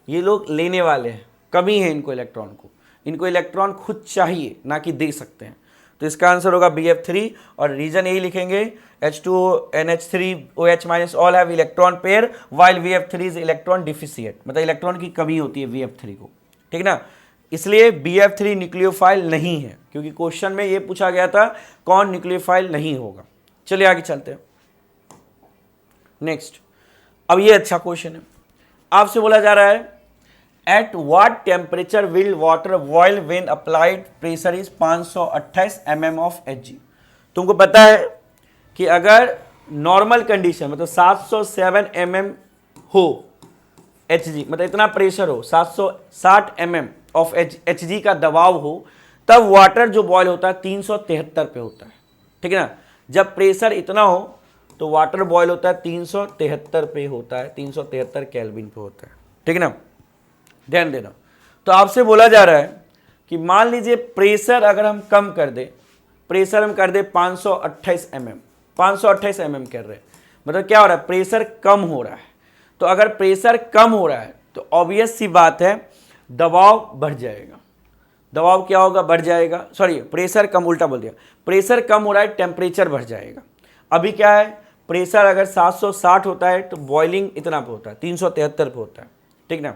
ये लोग लेने वाले हैं, कमी है इनको इलेक्ट्रॉन को। इनको इलेक्ट्रॉन खुद चाहिए, ना कि दे सकते हैं। तो इसका आंसर होगा BF3 और रीजन यही लिखेंगे H2O, NH3, OH- all have electron pair while VF3 is electron deficient. मतलब इलेक्ट्रॉन की कमी होती है VF3 को, ठीक ना। इसलिए BF3 न्यूक्लियोफाइल नहीं है क्योंकि क्वेश्चन में ये पूछा गया था कौन न्यूक्लियोफाइल नहीं होगा। चलिए आगे चलते हैं नेक्स्ट। अब ये अच्छा क्वेश्चन है, आपसे बोला जा रहा है at what temperature will water boil when applied pressure is 528 mm of Hg। तुमको पता है कि अगर नॉर्मल कंडीशन मतलब 707 mm हो Hg, मतलब इतना प्रेशर हो, 760 mm ऑफ Hg का दबाव हो, तब वाटर जो बॉयल होता है 373 पे होता है, ठीक है ना। जब प्रेशर इतना हो तो वाटर बॉयल होता है 373 पे होता है, 373 केल्विन पे होता है, ठीक है ना। ध्यान देना। तो आपसे बोला जा रहा है कि मान लीजिए प्रेशर अगर हम कम कर दे, प्रेशर हम कर दे 528 mm, 528 mm कर रहे हैं, मतलब क्या हो रहा है? प्रेशर कम हो रहा है। तो अगर प्रेशर कम हो रहा है तो ऑब्वियस सी बात है दबाव बढ़ जाएगा। दबाव क्या होगा? बढ़ जाएगा। सॉरी, प्रेशर कम, उल्टा बोल दिया। प्रेशर कम हो रहा है, टेम्परेचर बढ़ जाएगा। अभी क्या है? प्रेशर अगर 760 होता है तो बॉइलिंग इतना पे होता है, 373 पे होता है, ठीक ना।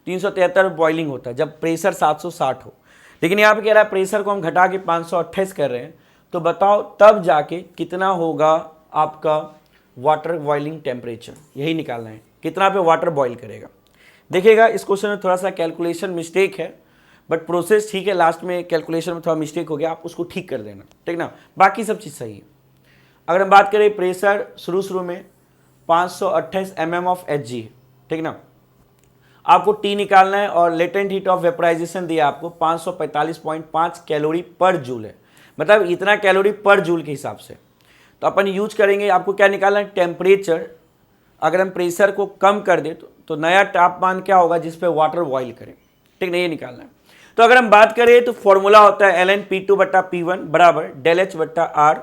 373 बॉइलिंग होता है जब प्रेशर 760 हो। लेकिन यहाँ पे कह रहा है प्रेशर को हम घटा के 528 कर रहे हैं, तो बताओ तब जाके कितना होगा आपका वाटर बॉइलिंग टेम्परेचर। यही निकालना है, कितना पे वाटर बॉइल करेगा। देखिएगा इस क्वेश्चन में थोड़ा सा कैलकुलेशन मिस्टेक है, बट प्रोसेस ठीक है। लास्ट में कैलकुलेशन में थोड़ा मिस्टेक हो गया, आप उसको ठीक कर देना, ठीक ना। बाकी सब चीज़ सही है। अगर हम बात करें प्रेशर शुरू में 528 mm ऑफ Hg, ठीक ना। आपको T निकालना है और लेटेंट हीट ऑफ वेपराइजेशन दिया आपको 545.5 कैलोरी पर जूल है, मतलब इतना कैलोरी पर जूल के हिसाब से। तो अपन यूज करेंगे, आपको क्या निकालना है? टेम्परेचर। अगर हम प्रेशर को कम कर दे तो नया तापमान क्या होगा जिस पे वाटर बॉइल करें, ठीक ना, ये निकालना है। तो अगर हम बात करें तो फॉर्मूला होता है ln P2/P1 बराबर ΔH/R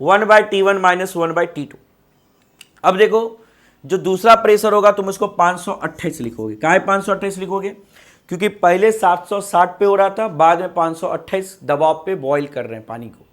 1/T1 - 1/T2। अब देखो जो दूसरा प्रेशर होगा तुम उसको 528 लिखोगे। कहाँ है 528 लिखोगे? क्योंकि पहले 760 पे हो रहा था, बाद में 528 दबाव पे बॉईल कर रहे हैं पानी को।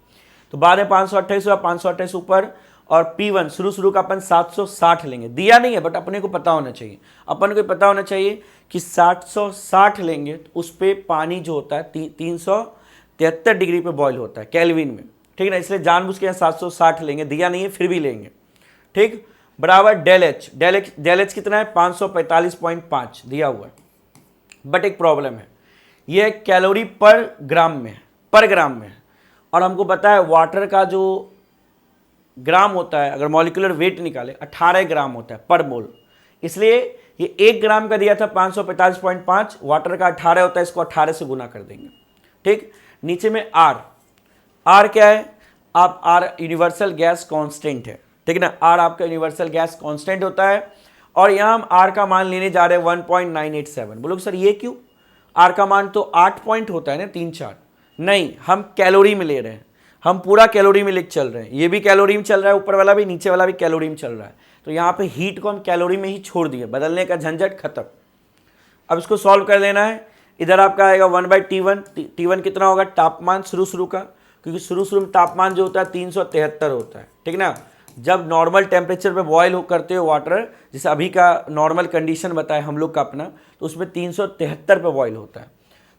तो बाद में 528 हुआ, 528 ऊपर और P1 शुरू का अपन 760 लेंगे, दिया नहीं है बट अपने को पता होना चाहिए, अपन को पता होना चाहिए कि 760 लेंगे तो उस पर पानी जो होता है 373 डिग्री पे बॉयल होता है केल्विन में, ठीक है ना, इसलिए जानबूझ के यहाँ 760 लेंगे, दिया नहीं है फिर भी लेंगे, ठीक, बराबर डेल एच कितना है 545.5 दिया हुआ है, बट एक प्रॉब्लम है, ये कैलोरी पर ग्राम में है, और हमको पता है वाटर का जो ग्राम होता है, अगर मॉलिक्यूलर वेट निकाले 18 ग्राम होता है पर मोल, इसलिए ये 1 ग्राम का दिया था 545.5, वाटर का 18 होता है, इसको 18 से गुना कर देंगे, ठीक। नीचे में आर क्या है, आप आर यूनिवर्सल गैस कांस्टेंट है, ठीक है ना, आर आपका यूनिवर्सल गैस कांस्टेंट होता है, और यहाँ हम आर का मान लेने जा रहे हैं 1.987। बोलो सर ये क्यों, आर का मान तो 8 पॉइंट होता है ना, 3-4, नहीं हम कैलोरी में ले रहे हैं, हम पूरा कैलोरी में चल रहे हैं, ये भी कैलोरी में चल रहा है, ऊपर वाला भी नीचे वाला भी कैलोरी में चल रहा है, तो यहाँ पे हीट को हम कैलोरी में ही छोड़ दिए, बदलने का झंझट खत्म। अब इसको सॉल्व कर लेना है, इधर आपका आएगा 1/T1, T1 कितना होगा तापमान शुरू का, क्योंकि शुरू में तापमान जो होता है 373 होता है, ठीक ना, जब नॉर्मल टेम्परेचर पे बॉयल करते हो वाटर, जैसे अभी का नॉर्मल कंडीशन बताए हम लोग का अपना, तो उसमें 373 पे बॉयल होता है,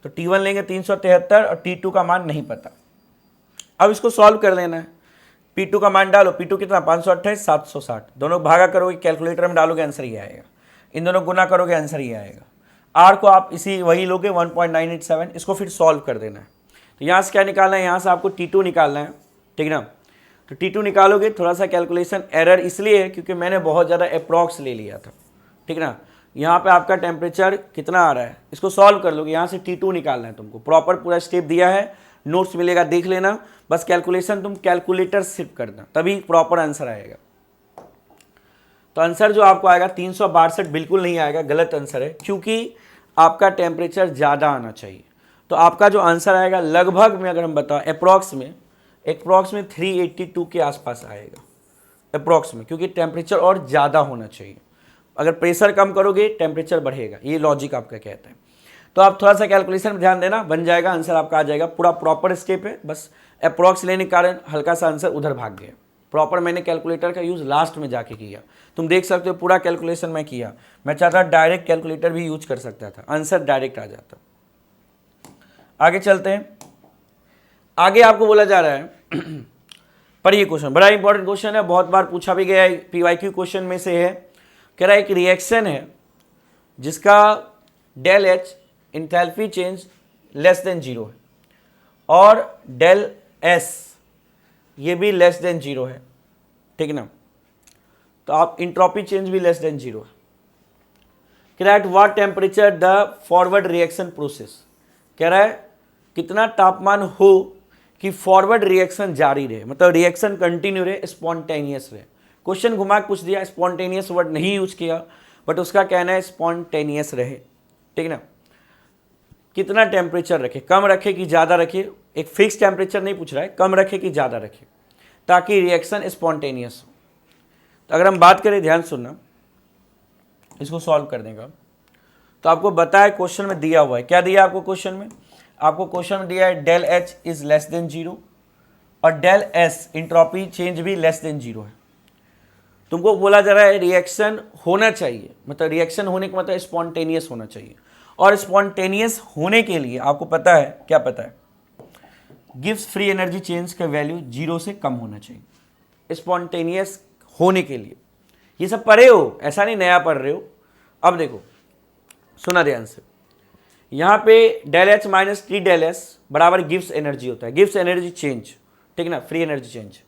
तो T1 लेंगे 373 और T2 का मान नहीं पता। अब इसको सॉल्व कर लेना है, P2 का मान डालो, P2 कितना 528 760, दोनों भागा करोगे कैलकुलेटर में डालोगे आंसर ये आएगा, इन दोनों गुना करोगे आंसर ये आएगा। आर को आप इसी वही लोगे 1.987, इसको फिर सॉल्व कर देना है, तो यहाँ से क्या निकालना है, यहाँ से आपको T2 निकालना है, ठीक ना, तो T2 निकालोगे, थोड़ा सा कैलकुलेशन एरर इसलिए है क्योंकि मैंने बहुत ज़्यादा अप्रॉक्स ले लिया था, ठीक ना, यहाँ पे आपका टेम्परेचर कितना आ रहा है, इसको सॉल्व कर लोगे, यहाँ से T2 निकालना है तुमको, प्रॉपर पूरा स्टेप दिया है, नोट्स मिलेगा देख लेना, बस कैलकुलेशन तुम कैलकुलेटर शिफ्ट करना तभी प्रॉपर आंसर आएगा। तो आंसर जो आपको आएगा 362 बिल्कुल नहीं आएगा, गलत आंसर है, क्योंकि आपका टेम्परेचर ज़्यादा आना चाहिए, तो आपका जो आंसर आएगा लगभग में अगर हम बताओ अप्रॉक्स में 382 के आसपास आएगा अप्रॉक्स में, क्योंकि टेम्परेचर और ज़्यादा होना चाहिए, अगर प्रेशर कम करोगे टेम्परेचर बढ़ेगा, ये लॉजिक आपका कहता है। तो आप थोड़ा सा कैलकुलेशन में ध्यान देना, बन जाएगा आंसर आपका आ जाएगा, पूरा प्रॉपर स्टेप है, बस अप्रॉक्स लेने के कारण हल्का सा आंसर उधर भाग गया, प्रॉपर मैंने कैलकुलेटर का यूज़ लास्ट में जाके किया, तुम देख सकते हो पूरा कैलकुलेशन मैं किया, मैं चाहता डायरेक्ट कैलकुलेटर भी यूज कर सकता था, आंसर डायरेक्ट आ जाता। आगे चलते हैं, आगे आपको बोला जा रहा है पर ये क्वेश्चन बड़ा इंपॉर्टेंट क्वेश्चन है, बहुत बार पूछा भी गया है, PYQ क्वेश्चन में से है, कह रहा है एक रिएक्शन है जिसका del H enthalpy change less than 0 है और डेल एस ये भी लेस देन 0 है, ठीक ना, तो आप इंट्रोपी चेंज भी लेस देन 0 है। कह रहा है at what temperature the forward reaction process, कह रहा है कितना तापमान हो कि फॉरवर्ड रिएक्शन जारी रहे, मतलब रिएक्शन कंटिन्यू रहे, स्पॉन्टेनियस रहे। क्वेश्चन घुमा के पूछ दिया, स्पॉन्टेनियस वर्ड नहीं यूज किया, बट उसका कहना है स्पॉन्टेनियस रहे, ठीक ना, कितना टेम्परेचर रखे, कम रखे कि ज़्यादा रखे, एक फिक्स टेम्परेचर नहीं पूछ रहा है, कम रखे कि ज़्यादा रखे, ताकि रिएक्शन स्पॉन्टेनियस हो। तो अगर हम बात करें, ध्यान सुनना, इसको सॉल्व करने का, तो आपको बताया क्वेश्चन में दिया हुआ है, क्या दिया आपको क्वेश्चन में, आपको क्वेश्चन में दिया है del H is less than 0 और डेल एस इंट्रोपी चेंज भी लेस देन 0 है। तुमको बोला जा रहा है रिएक्शन होना चाहिए, मतलब रिएक्शन होने का मतलब स्पॉन्टेनियस होना चाहिए, और स्पॉन्टेनियस होने के लिए आपको पता है, क्या पता है, गिव्स फ्री एनर्जी चेंज का वैल्यू 0 से कम होना चाहिए स्पॉन्टेनियस होने के लिए। ये सब पढ़े हो, ऐसा नहीं नया पढ़ रहे हो। अब देखो, सुना ध्यान से, यहाँ पे del H minus T del S बराबर गिव्स एनर्जी होता है, गिव्स एनर्जी चेंज, ठीक ना, फ्री एनर्जी चेंज।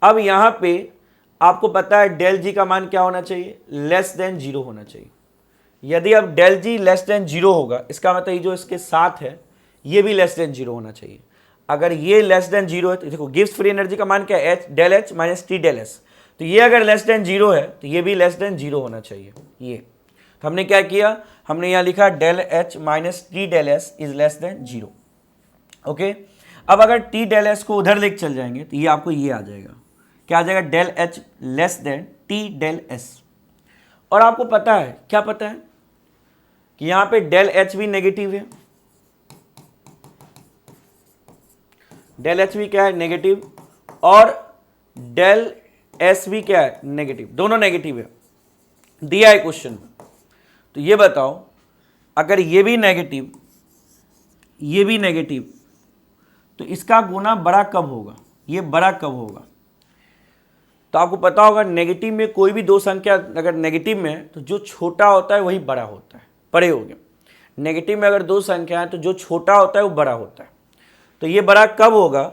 अब यहाँ पे आपको पता है डेल जी का मान क्या होना चाहिए, लेस देन 0 होना चाहिए। यदि अब डेल जी लेस देन 0 होगा, इसका मतलब ये जो इसके साथ है ये भी लेस देन 0 होना चाहिए। अगर ये लेस देन 0 है तो देखो गिव्स फ्री एनर्जी का मान क्या है, H del H minus T del S, तो ये अगर लेस देन 0 है तो ये भी लेस देन 0 होना चाहिए। ये तो हमने क्या किया, हमने यहाँ लिखा del H minus T del S is less than 0। Okay, अब अगर टी डेल एस को उधर लेके चल जाएंगे तो ये आपको ये आ जाएगा, क्या आ जाएगा, del H less than T del S. और आपको पता है, क्या पता है कि यहाँ पे डेल एच भी नेगेटिव है, डेल एच भी क्या है, नेगेटिव, और डेल एस भी क्या है, नेगेटिव, दोनों नेगेटिव है, दिया है क्वेश्चन में। तो ये बताओ अगर ये भी नेगेटिव, ये भी नेगेटिव, तो इसका गुना बड़ा कब होगा, ये बड़ा कब होगा? तो आपको पता होगा नेगेटिव में कोई भी दो संख्या अगर नेगेटिव में है तो जो छोटा होता है वही बड़ा होता है, बड़े हो गए। नेगेटिव में अगर दो संख्या है तो जो छोटा होता है वो बड़ा होता है। तो ये बड़ा कब होगा?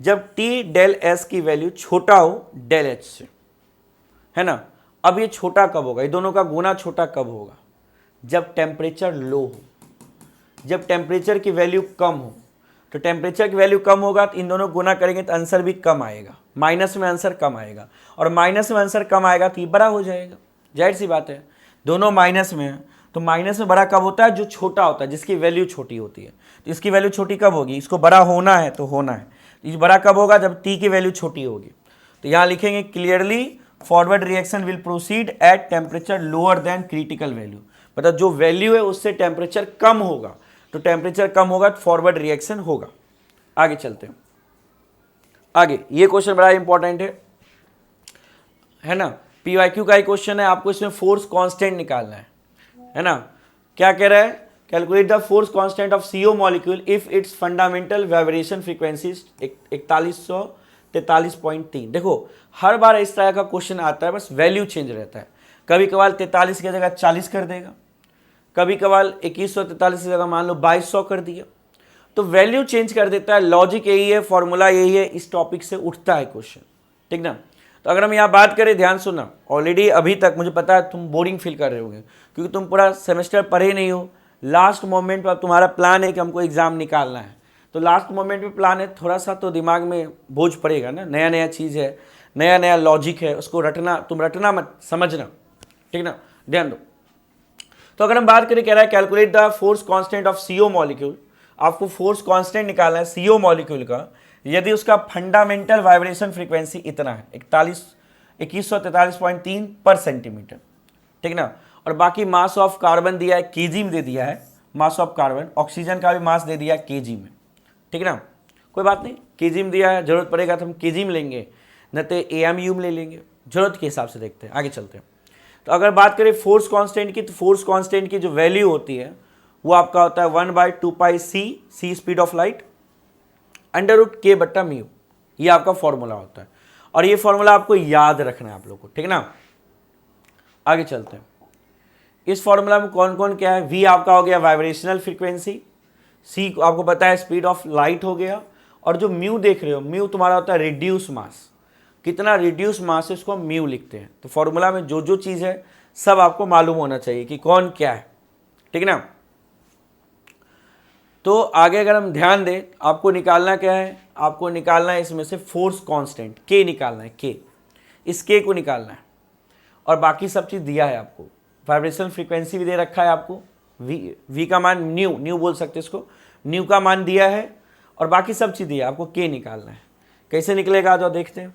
जब टी डेल एस की वैल्यू छोटा हो डेल एच से, है ना। अब ये छोटा कब होगा, ये दोनों का गुना छोटा कब होगा? जब टेम्परेचर लो हो, जब टेम्परेचर की वैल्यू कम हो। तो टेम्परेचर की वैल्यू कम होगा तो इन दोनों गुना करेंगे तो आंसर भी कम आएगा, माइनस में आंसर कम आएगा, और माइनस में आंसर कम आएगा तो ये बड़ा हो जाएगा। जाहिर सी बात है, दोनों माइनस में है तो माइनस में बड़ा कब होता है? जो छोटा होता है, जिसकी वैल्यू छोटी होती है। तो इसकी वैल्यू छोटी कब होगी? इसको बड़ा होना है तो होना है, ये बड़ा कब होगा? जब टी की वैल्यू छोटी होगी। तो यहाँ लिखेंगे clearly forward reaction will proceed at temperature lower than critical value, मतलब जो वैल्यू है उससे टेम्परेचर कम होगा, तो टेम्परेचर कम होगा तो फॉरवर्ड रिएक्शन होगा। आगे चलते हैं, आगे ये क्वेश्चन बड़ा इंपॉर्टेंट है ना, पीवाईक्यू का ही क्वेश्चन है। आपको इसमें फोर्स कांस्टेंट निकालना है ना। क्या कह रहा है? Calculate the force constant of CO molecule if its fundamental vibration frequency 4143.3। देखो हर बार इस तरह का क्वेश्चन आता है, बस वैल्यू चेंज रहता है। कभी कभार 43 की जगह 40 कर देगा, कभी कभार 2143 की जगह मान लो 2200 कर दिया, तो वैल्यू चेंज कर देता है। लॉजिक यही है, फॉर्मूला यही है, इस टॉपिक से उठता है क्वेश्चन, ठीक ना। तो अगर हम यहाँ बात करें, ध्यान सुनना, ऑलरेडी अभी तक मुझे पता है तुम बोरिंग फील कर रहे होगे क्योंकि तुम पूरा सेमेस्टर पढ़े नहीं हो। लास्ट मोमेंट पर तुम्हारा प्लान है कि हमको एग्जाम निकालना है, तो लास्ट मोमेंट पे प्लान है, थोड़ा सा तो दिमाग में बोझ पड़ेगा ना, नया नया चीज़ है, नया नया लॉजिक है, उसको रटना, तुम रटना मत, समझना, ठीक ना, ध्यान दो। तो अगर हम बात करें, कह रहा है calculate the force constant of CO molecule, आपको फोर्स कांस्टेंट निकालना है CO मॉलिक्यूल का यदि उसका फंडामेंटल वाइब्रेशन फ्रीक्वेंसी इतना है 2143.3 पर सेंटीमीटर, ठीक ना। और बाकी मास ऑफ कार्बन दिया है केजी में, दे दिया है मास ऑफ कार्बन, ऑक्सीजन का भी मास दे दिया है केजी में, ठीक ना, कोई बात नहीं, केजी में दिया है, जरूरत पड़ेगा तो हम केजी में लेंगे, न तो AMU में ले लेंगे, जरूरत के हिसाब से देखते हैं। आगे चलते हैं। तो अगर बात करें फोर्स कांस्टेंट की, तो फोर्स कांस्टेंट की जो वैल्यू होती है वो आपका होता है 1/2πc speed of light √k/μ, ये आपका फॉर्मूला होता है, और ये फॉर्मूला आपको याद रखना है आप लोग को, ठीक ना। आगे चलते हैं। इस फॉर्मूला में कौन कौन क्या है? V आपका हो गया वाइब्रेशनल फ्रीक्वेंसी, C आपको पता है स्पीड ऑफ लाइट हो गया, और जो म्यू देख रहे हो, म्यू तुम्हारा होता है रिड्यूस मास, कितना रिड्यूस मास है उसको म्यू लिखते हैं। तो फॉर्मूला में जो जो चीज़ है सब आपको मालूम होना चाहिए कि कौन क्या है, ठीक ना। तो आगे अगर हम ध्यान दें, आपको निकालना क्या है? आपको निकालना है इसमें से फोर्स कांस्टेंट K निकालना है, K, इस K को निकालना है, और बाकी सब चीज़ दिया है आपको, वाइब्रेशनल फ्रीक्वेंसी भी दे रखा है आपको, V का मान न्यू बोल सकते हैं इसको, न्यू का मान दिया है, और बाकी सब चीज़ दिया है, आपको K निकालना है। कैसे निकलेगा जो देखते हैं।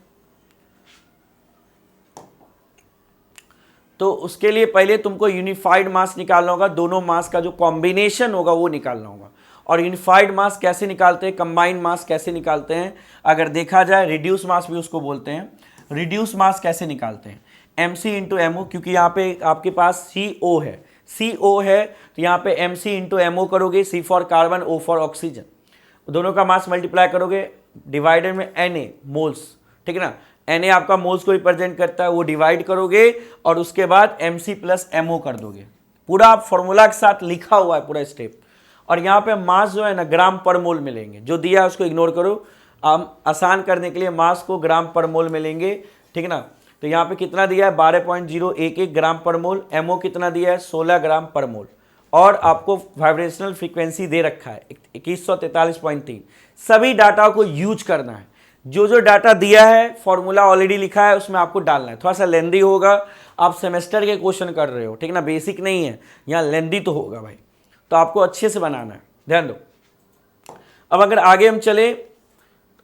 तो उसके लिए पहले तुमको यूनिफाइड मास निकालना होगा, दोनों मास का जो कॉम्बिनेशन होगा वो निकालना होगा। और यूनिफाइड मास कैसे निकालते हैं, कंबाइंड मास कैसे निकालते हैं, अगर देखा जाए रिड्यूस मास भी उसको बोलते हैं। रिड्यूस मास कैसे निकालते हैं? MC इंटू MO, क्योंकि यहाँ पे आपके पास CO है तो यहाँ पे MC इंटू MO करोगे, C for carbon, O for oxygen, दोनों का मास मल्टीप्लाई करोगे, डिवाइडेड में Na मोल्स, ठीक है ना। Na आपका मोल्स को रिप्रेजेंट करता है, वो डिवाइड करोगे और उसके बाद MC प्लस MO कर दोगे। पूरा फॉर्मूला के साथ लिखा हुआ है पूरा स्टेप। और यहाँ पे मास जो है ना ग्राम पर मोल मिलेंगे, जो दिया है उसको इग्नोर करो, हम आसान करने के लिए मास को ग्राम पर मोल मिलेंगे, ठीक है ना। तो यहाँ पे कितना दिया है 12.011 ग्राम पर मोल, MO कितना दिया है 16 ग्राम पर मोल, और आपको वाइब्रेशनल फ्रीक्वेंसी दे रखा है 2143.3। सभी डाटा को यूज करना है, जो जो डाटा दिया है फॉर्मूला ऑलरेडी लिखा है उसमें आपको डालना है। थोड़ा सा लेंदी होगा, आप सेमेस्टर के क्वेश्चन कर रहे हो, ठीक ना, बेसिक नहीं है, यहाँ लेंदी तो होगा भाई, तो आपको अच्छे से बनाना है, ध्यान दो। अब अगर आगे हम चले,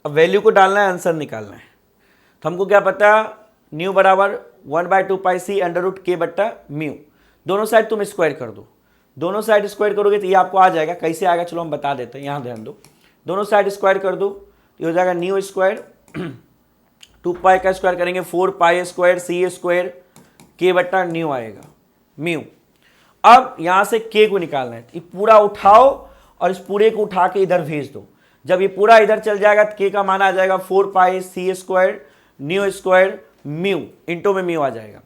अब वैल्यू को डालना है, आंसर निकालना है। तो हमको क्या पता, न्यू बराबर 1/2πc √k/μ, दोनों साइड तुम स्क्वायर कर दो, दोनों साइड स्क्वायर करोगे तो ये आपको आ जाएगा। कैसे आएगा चलो हम बता देते हैं, यहाँ ध्यान दो, दोनों साइड स्क्वायर कर दो, ये हो जाएगा न्यू स्क्वायर 2 पाई का स्क्वायर करेंगे 4 पाई स्क्वायर सी स्क्वायर के बट्टा न्यू आएगा म्यू। अब यहां से के को निकालना है, ये पूरा उठाओ और इस पूरे को उठा के इधर भेज दो। जब ये पूरा इधर चल जाएगा तो के का मान आ जाएगा 4 pi C square nu square mu, into में म्यू आ जाएगा।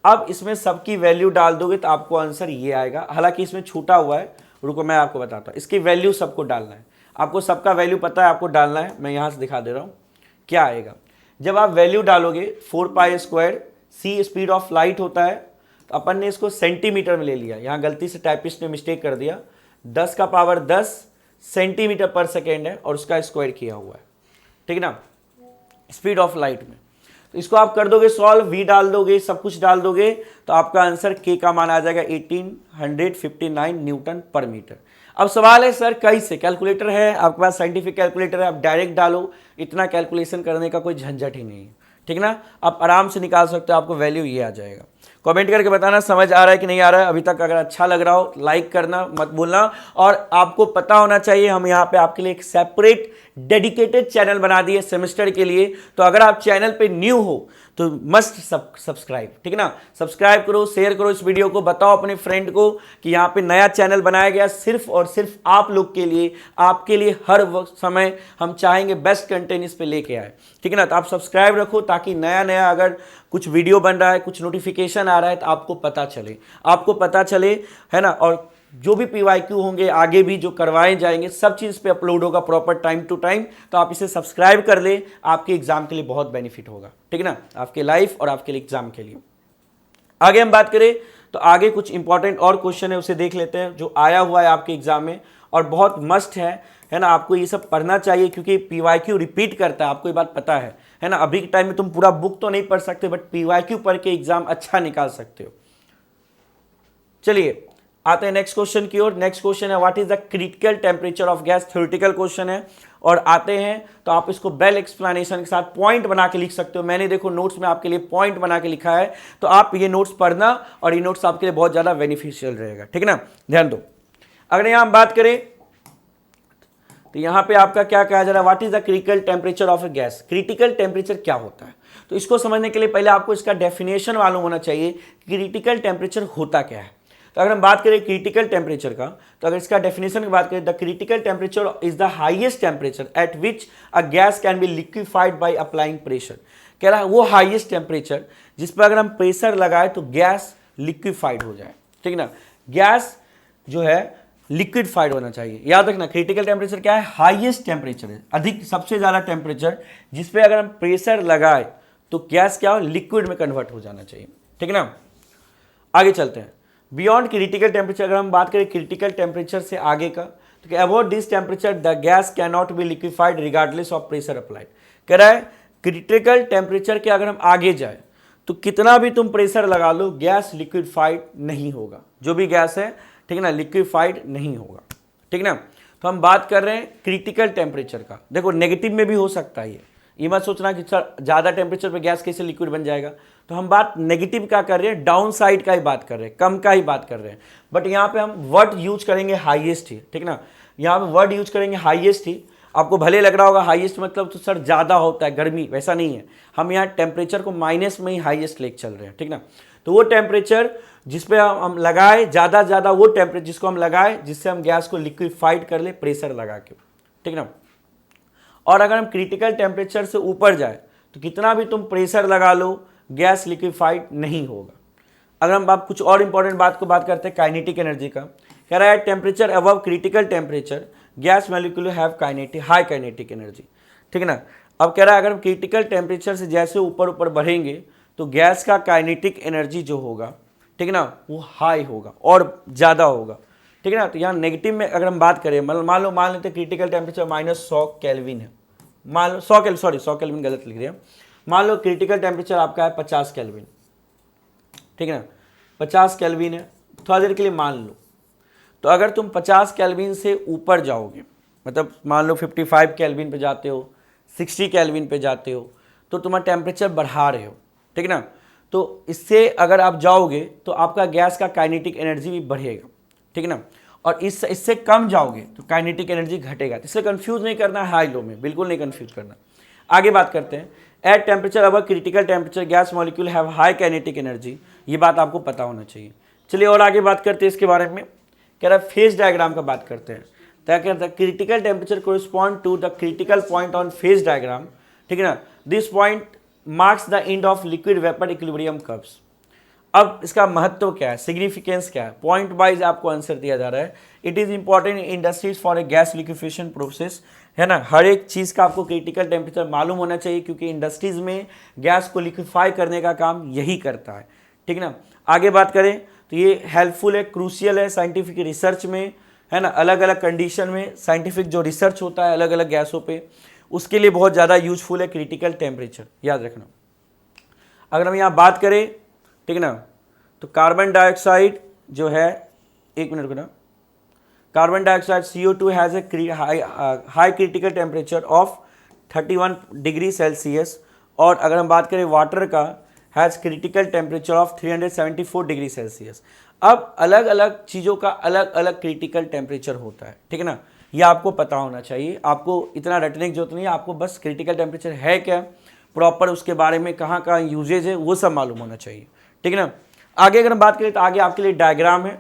अब इसमें सबकी वैल्यू डाल दोगे तो आपको आंसर ये आएगा। हालांकि इसमें छूटा हुआ है, रुको मैं आपको बताता हूँ। इसकी वैल्यू सबको डालना है, आपको सबका वैल्यू पता है, आपको डालना है। मैं यहाँ से दिखा दे रहा हूँ क्या आएगा। जब आप वैल्यू डालोगे 4 pi square c speed of light होता है, तो अपन ने इसको सेंटीमीटर में ले लिया। यहाँ गलती से टाइपिस्ट ने मिस्टेक कर दिया, 10 का पावर 10 सेंटीमीटर पर सेकेंड है और उसका स्क्वायर किया हुआ है, ठीक है ना, स्पीड ऑफ लाइट में। तो इसको आप कर दोगे सॉल्व, वी डाल दोगे, सब कुछ डाल दोगे तो आपका आंसर के का मान आ जाएगा 1859 न्यूटन पर मीटर। अब सवाल है सर कैसे, कैलकुलेटर है आपके पास, साइंटिफिक कैलकुलेटर है, आप डायरेक्ट डालो, इतना कैलकुलेशन करने का कोई झंझट ही नहीं है, ठीक ना, आप आराम से निकाल सकते हो, आपको वैल्यू ये आ जाएगा। कमेंट करके बताना समझ आ रहा है कि नहीं आ रहा है। अभी तक अगर अच्छा लग रहा हो लाइक करना मत भूलना। और आपको पता होना चाहिए हम यहाँ पे आपके लिए एक सेपरेट डेडिकेटेड चैनल बना दिए सेमेस्टर के लिए। तो अगर आप चैनल पे न्यू हो तो मस्ट सब्सक्राइब, ठीक है ना, सब्सक्राइब करो, शेयर करो इस वीडियो को, बताओ अपने फ्रेंड को कि यहाँ पे नया चैनल बनाया गया सिर्फ और सिर्फ आप लोग के लिए, आपके लिए हर वक्त समय हम चाहेंगे बेस्ट कंटेंट इस पे लेके आए, ठीक है ना। तो आप सब्सक्राइब रखो ताकि नया नया अगर कुछ वीडियो बन रहा है, कुछ नोटिफिकेशन आ रहा है तो आपको पता चले, है ना। और जो भी पीवाईक्यू होंगे आगे भी जो करवाए जाएंगे सब चीज़ पे अपलोड होगा प्रॉपर टाइम टू टाइम। तो आप इसे सब्सक्राइब कर ले, आपके एग्जाम के लिए बहुत बेनिफिट होगा, ठीक है ना, आपके लाइफ और आपके लिए एग्जाम के लिए। आगे हम बात करें तो आगे कुछ इंपॉर्टेंट और क्वेश्चन है उसे देख लेते हैं जो आया हुआ है आपके एग्जाम में और बहुत मस्ट है ना। आपको ये सब पढ़ना चाहिए क्योंकि पीवाईक्यू रिपीट करता है, आपको ये बात पता है ना। अभी के टाइम में तुम पूरा बुक तो नहीं पढ़ सकते बट पीवाईक्यू पढ़ के एग्जाम अच्छा निकाल सकते हो। चलिए आते हैं नेक्स्ट क्वेश्चन की ओर। नेक्स्ट क्वेश्चन है what is the critical temperature of gas, theoretical question है। और आते हैं तो आप इसको बेल एक्सप्लेनेशन के साथ पॉइंट बना के लिख सकते हो। मैंने देखो नोट्स में आपके लिए पॉइंट बना के लिखा है, तो आप ये नोट्स पढ़ना और ये नोट्स आपके लिए बहुत ज्यादा बेनिफिशियल रहेगा, ठीक है ना, ध्यान दो। अगर यहां हम बात करें तो यहां पे आपका क्या कहा जा रहा है, what is the critical temperature of A gas. Critical temperature क्या होता है, तो इसको समझने के लिए पहले आपको इसका डेफिनेशन मालूम होना चाहिए, क्रिटिकल टेम्परेचर होता क्या है। तो अगर हम बात करें क्रिटिकल टेम्परेचर का, तो अगर इसका डेफिनेशन की बात करें, the critical temperature is the highest temperature at which a gas can be liquefied by applying pressure. कह रहा है वो हाईएस्ट टेम्परेचर जिस पर अगर हम प्रेशर लगाए तो गैस लिक्विफाइड हो जाए, ठीक है ना। गैस जो है लिक्विडफाइड होना चाहिए, याद रखना। क्रिटिकल टेम्परेचर क्या है, हाईएस्ट टेम्परेचर है, अधिक सबसे ज्यादा टेम्परेचर जिस पे अगर हम प्रेशर लगाए तो गैस क्या हो, लिक्विड में कन्वर्ट हो जाना चाहिए, ठीक है ना। आगे चलते हैं, बियॉन्ड क्रिटिकल टेम्परेचर। अगर हम बात करें क्रिटिकल टेम्परेचर से आगे का, तो about this temperature the gas can not be liquefied regardless of pressure applied. कह रहा है क्रिटिकल टेम्परेचर के अगर हम आगे जाए तो कितना भी तुम प्रेशर लगा लो गैस लिक्विफाइड नहीं होगा, जो भी गैस है, ठीक है ना, लिक्विफाइड नहीं होगा, ठीक है ना। तो हम बात कर रहे हैं क्रिटिकल टेम्परेचर का। देखो नेगेटिव में भी हो सकता है, ये मत सोचना कि सर ज़्यादा टेम्परेचर पे गैस कैसे लिक्विड बन जाएगा। तो हम बात नेगेटिव का कर रहे हैं, डाउन साइड का ही बात कर रहे हैं, कम का ही बात कर रहे हैं। बट यहाँ पे हम वर्ड यूज करेंगे हाईएस्ट ही, ठीक ना, यहाँ पे वर्ड यूज करेंगे हाईएस्ट ही। आपको भले लग रहा होगा हाईएस्ट मतलब तो सर ज़्यादा होता है गर्मी, वैसा नहीं है। हम यहाँ टेम्परेचर को माइनस में ही हाईएस्ट लेके चल रहे हैं, ठीक ना। तो वो टेम्परेचर जिस पे हम लगाए ज़्यादा वो टेम्परेचर जिसको हम लगाए जिससे हम गैस को लिक्विफाइड कर ले प्रेशर लगा के, ठीक ना। और अगर हम क्रिटिकल टेम्परेचर से ऊपर जाए तो कितना भी तुम प्रेशर लगा लो गैस लिक्विफाइड नहीं होगा। अगर हम आप कुछ और इंपॉर्टेंट बात को बात करते हैं काइनेटिक एनर्जी का, कह रहा है temperature above critical temperature gas molecule have high kinetic energy, ठीक है ना। अब कह रहा है अगर हम क्रिटिकल टेम्परेचर से जैसे ऊपर बढ़ेंगे तो गैस का काइनेटिक एनर्जी जो होगा, ठीक है ना, वो हाई होगा और ज़्यादा होगा, ठीक है ना। तो यहाँ नेगेटिव में अगर हम बात करें, मान लेते क्रिटिकल टेम्परेचर -100 केल्विन है, मान लो 100 केल्विन गलत लिख रहे हैं। मान लो क्रिटिकल टेम्परेचर आपका है 50 केल्विन, ठीक है ना, 50 केल्विन है, थोड़ा देर के लिए मान लो। तो अगर तुम 50 केल्विन से ऊपर जाओगे, मतलब मान लो 55 केल्विन पे जाते हो, 60 केल्विन पे जाते हो, तो तुम्हारा टेम्परेचर बढ़ा रहे हो, ठीक है ना। तो इससे अगर आप जाओगे तो आपका गैस का काइनेटिक एनर्जी भी बढ़ेगा, ठीक है ना। और इससे कम जाओगे तो काइनेटिक एनर्जी घटेगा। इसलिए कंफ्यूज नहीं करना हाई लो में, बिल्कुल नहीं कंफ्यूज करना। आगे बात करते हैं, at temperature above critical temperature gas molecule have high kinetic energy, ये बात आपको पता होना चाहिए। चलिए और आगे बात करते हैं इसके बारे में। कह रहा है फेज डायग्राम का बात करते हैं। क्या कहता है, critical temperature correspond to the critical point on phase diagram, ठीक है ना। This point marks the end of liquid vapour equilibrium curves. अब इसका महत्व क्या है, सिग्निफिकेंस क्या है, पॉइंट वाइज आपको आंसर दिया जा रहा है। It is important in industries for a gas liquefaction process, है ना। हर एक चीज़ का आपको क्रिटिकल टेम्परेचर मालूम होना चाहिए, क्योंकि इंडस्ट्रीज में गैस को लिक्विफाई करने का काम यही करता है, ठीक ना। आगे बात करें तो ये हेल्पफुल है, क्रूशियल है साइंटिफिक रिसर्च में, है ना। अलग अलग कंडीशन में साइंटिफिक जो रिसर्च होता है अलग अलग गैसों पे, उसके लिए बहुत ज़्यादा यूजफुल है क्रिटिकल टेम्परेचर, याद रखना। अगर हम यहाँ बात करें, ठीक है ना, तो कार्बन डाइऑक्साइड जो है, एक मिनट को ना, carbon dioxide CO2 has a high critical temperature of 31 degree Celsius, और अगर हम बात करें वाटर का, has critical temperature of 374 degree Celsius. अब अलग अलग चीज़ों का अलग अलग क्रिटिकल टेम्परेचर होता है, ठीक है ना। ये आपको पता होना चाहिए, आपको इतना रटने की जरूरत नहीं है, आपको बस क्रिटिकल टेम्परेचर है क्या, प्रॉपर उसके बारे में कहाँ कहाँ यूजेज है वो सब मालूम होना चाहिए, ठीक है ना। आगे अगर हम बात करें तो आगे आपके लिए डायग्राम है,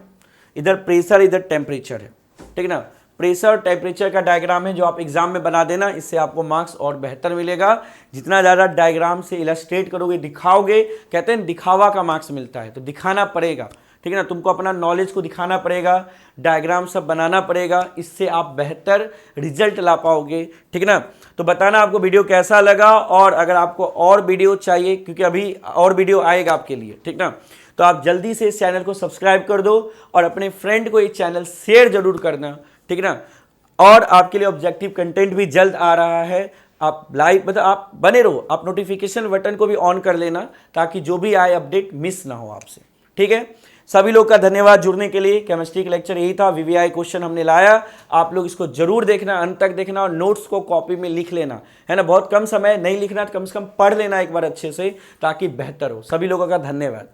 इधर प्रेशर इधर टेम्परेचर है, ठीक है ना। प्रेशर टेम्परेचर का डायग्राम है जो आप एग्जाम में बना देना, इससे आपको मार्क्स और बेहतर मिलेगा। जितना ज़्यादा डायग्राम से इलस्ट्रेट करोगे, दिखाओगे, कहते हैं दिखावा का मार्क्स मिलता है, तो दिखाना पड़ेगा, ठीक है ना। तुमको अपना नॉलेज को दिखाना पड़ेगा, डायग्राम सब बनाना पड़ेगा, इससे आप बेहतर रिजल्ट ला पाओगे, ठीक है ना। तो बताना आपको वीडियो कैसा लगा, और अगर आपको और वीडियो चाहिए, क्योंकि अभी और वीडियो आएगा आपके लिए, ठीक ना, तो आप जल्दी से इस चैनल को सब्सक्राइब कर दो और अपने फ्रेंड को ये चैनल शेयर जरूर करना, ठीक है ना। और आपके लिए ऑब्जेक्टिव कंटेंट भी जल्द आ रहा है, आप लाइव मतलब आप बने रहो, आप नोटिफिकेशन बटन को भी ऑन कर लेना ताकि जो भी आए अपडेट मिस ना हो आपसे, ठीक है। सभी लोग का धन्यवाद जुड़ने के लिए। केमिस्ट्री का लेक्चर यही था, VVI क्वेश्चन हमने लाया, आप लोग इसको जरूर देखना, अंत तक देखना, और नोट्स को कॉपी में लिख लेना, है ना। बहुत कम समय नहीं लिखना, तो कम से कम पढ़ लेना एक बार अच्छे से, ताकि बेहतर हो। सभी लोगों का धन्यवाद।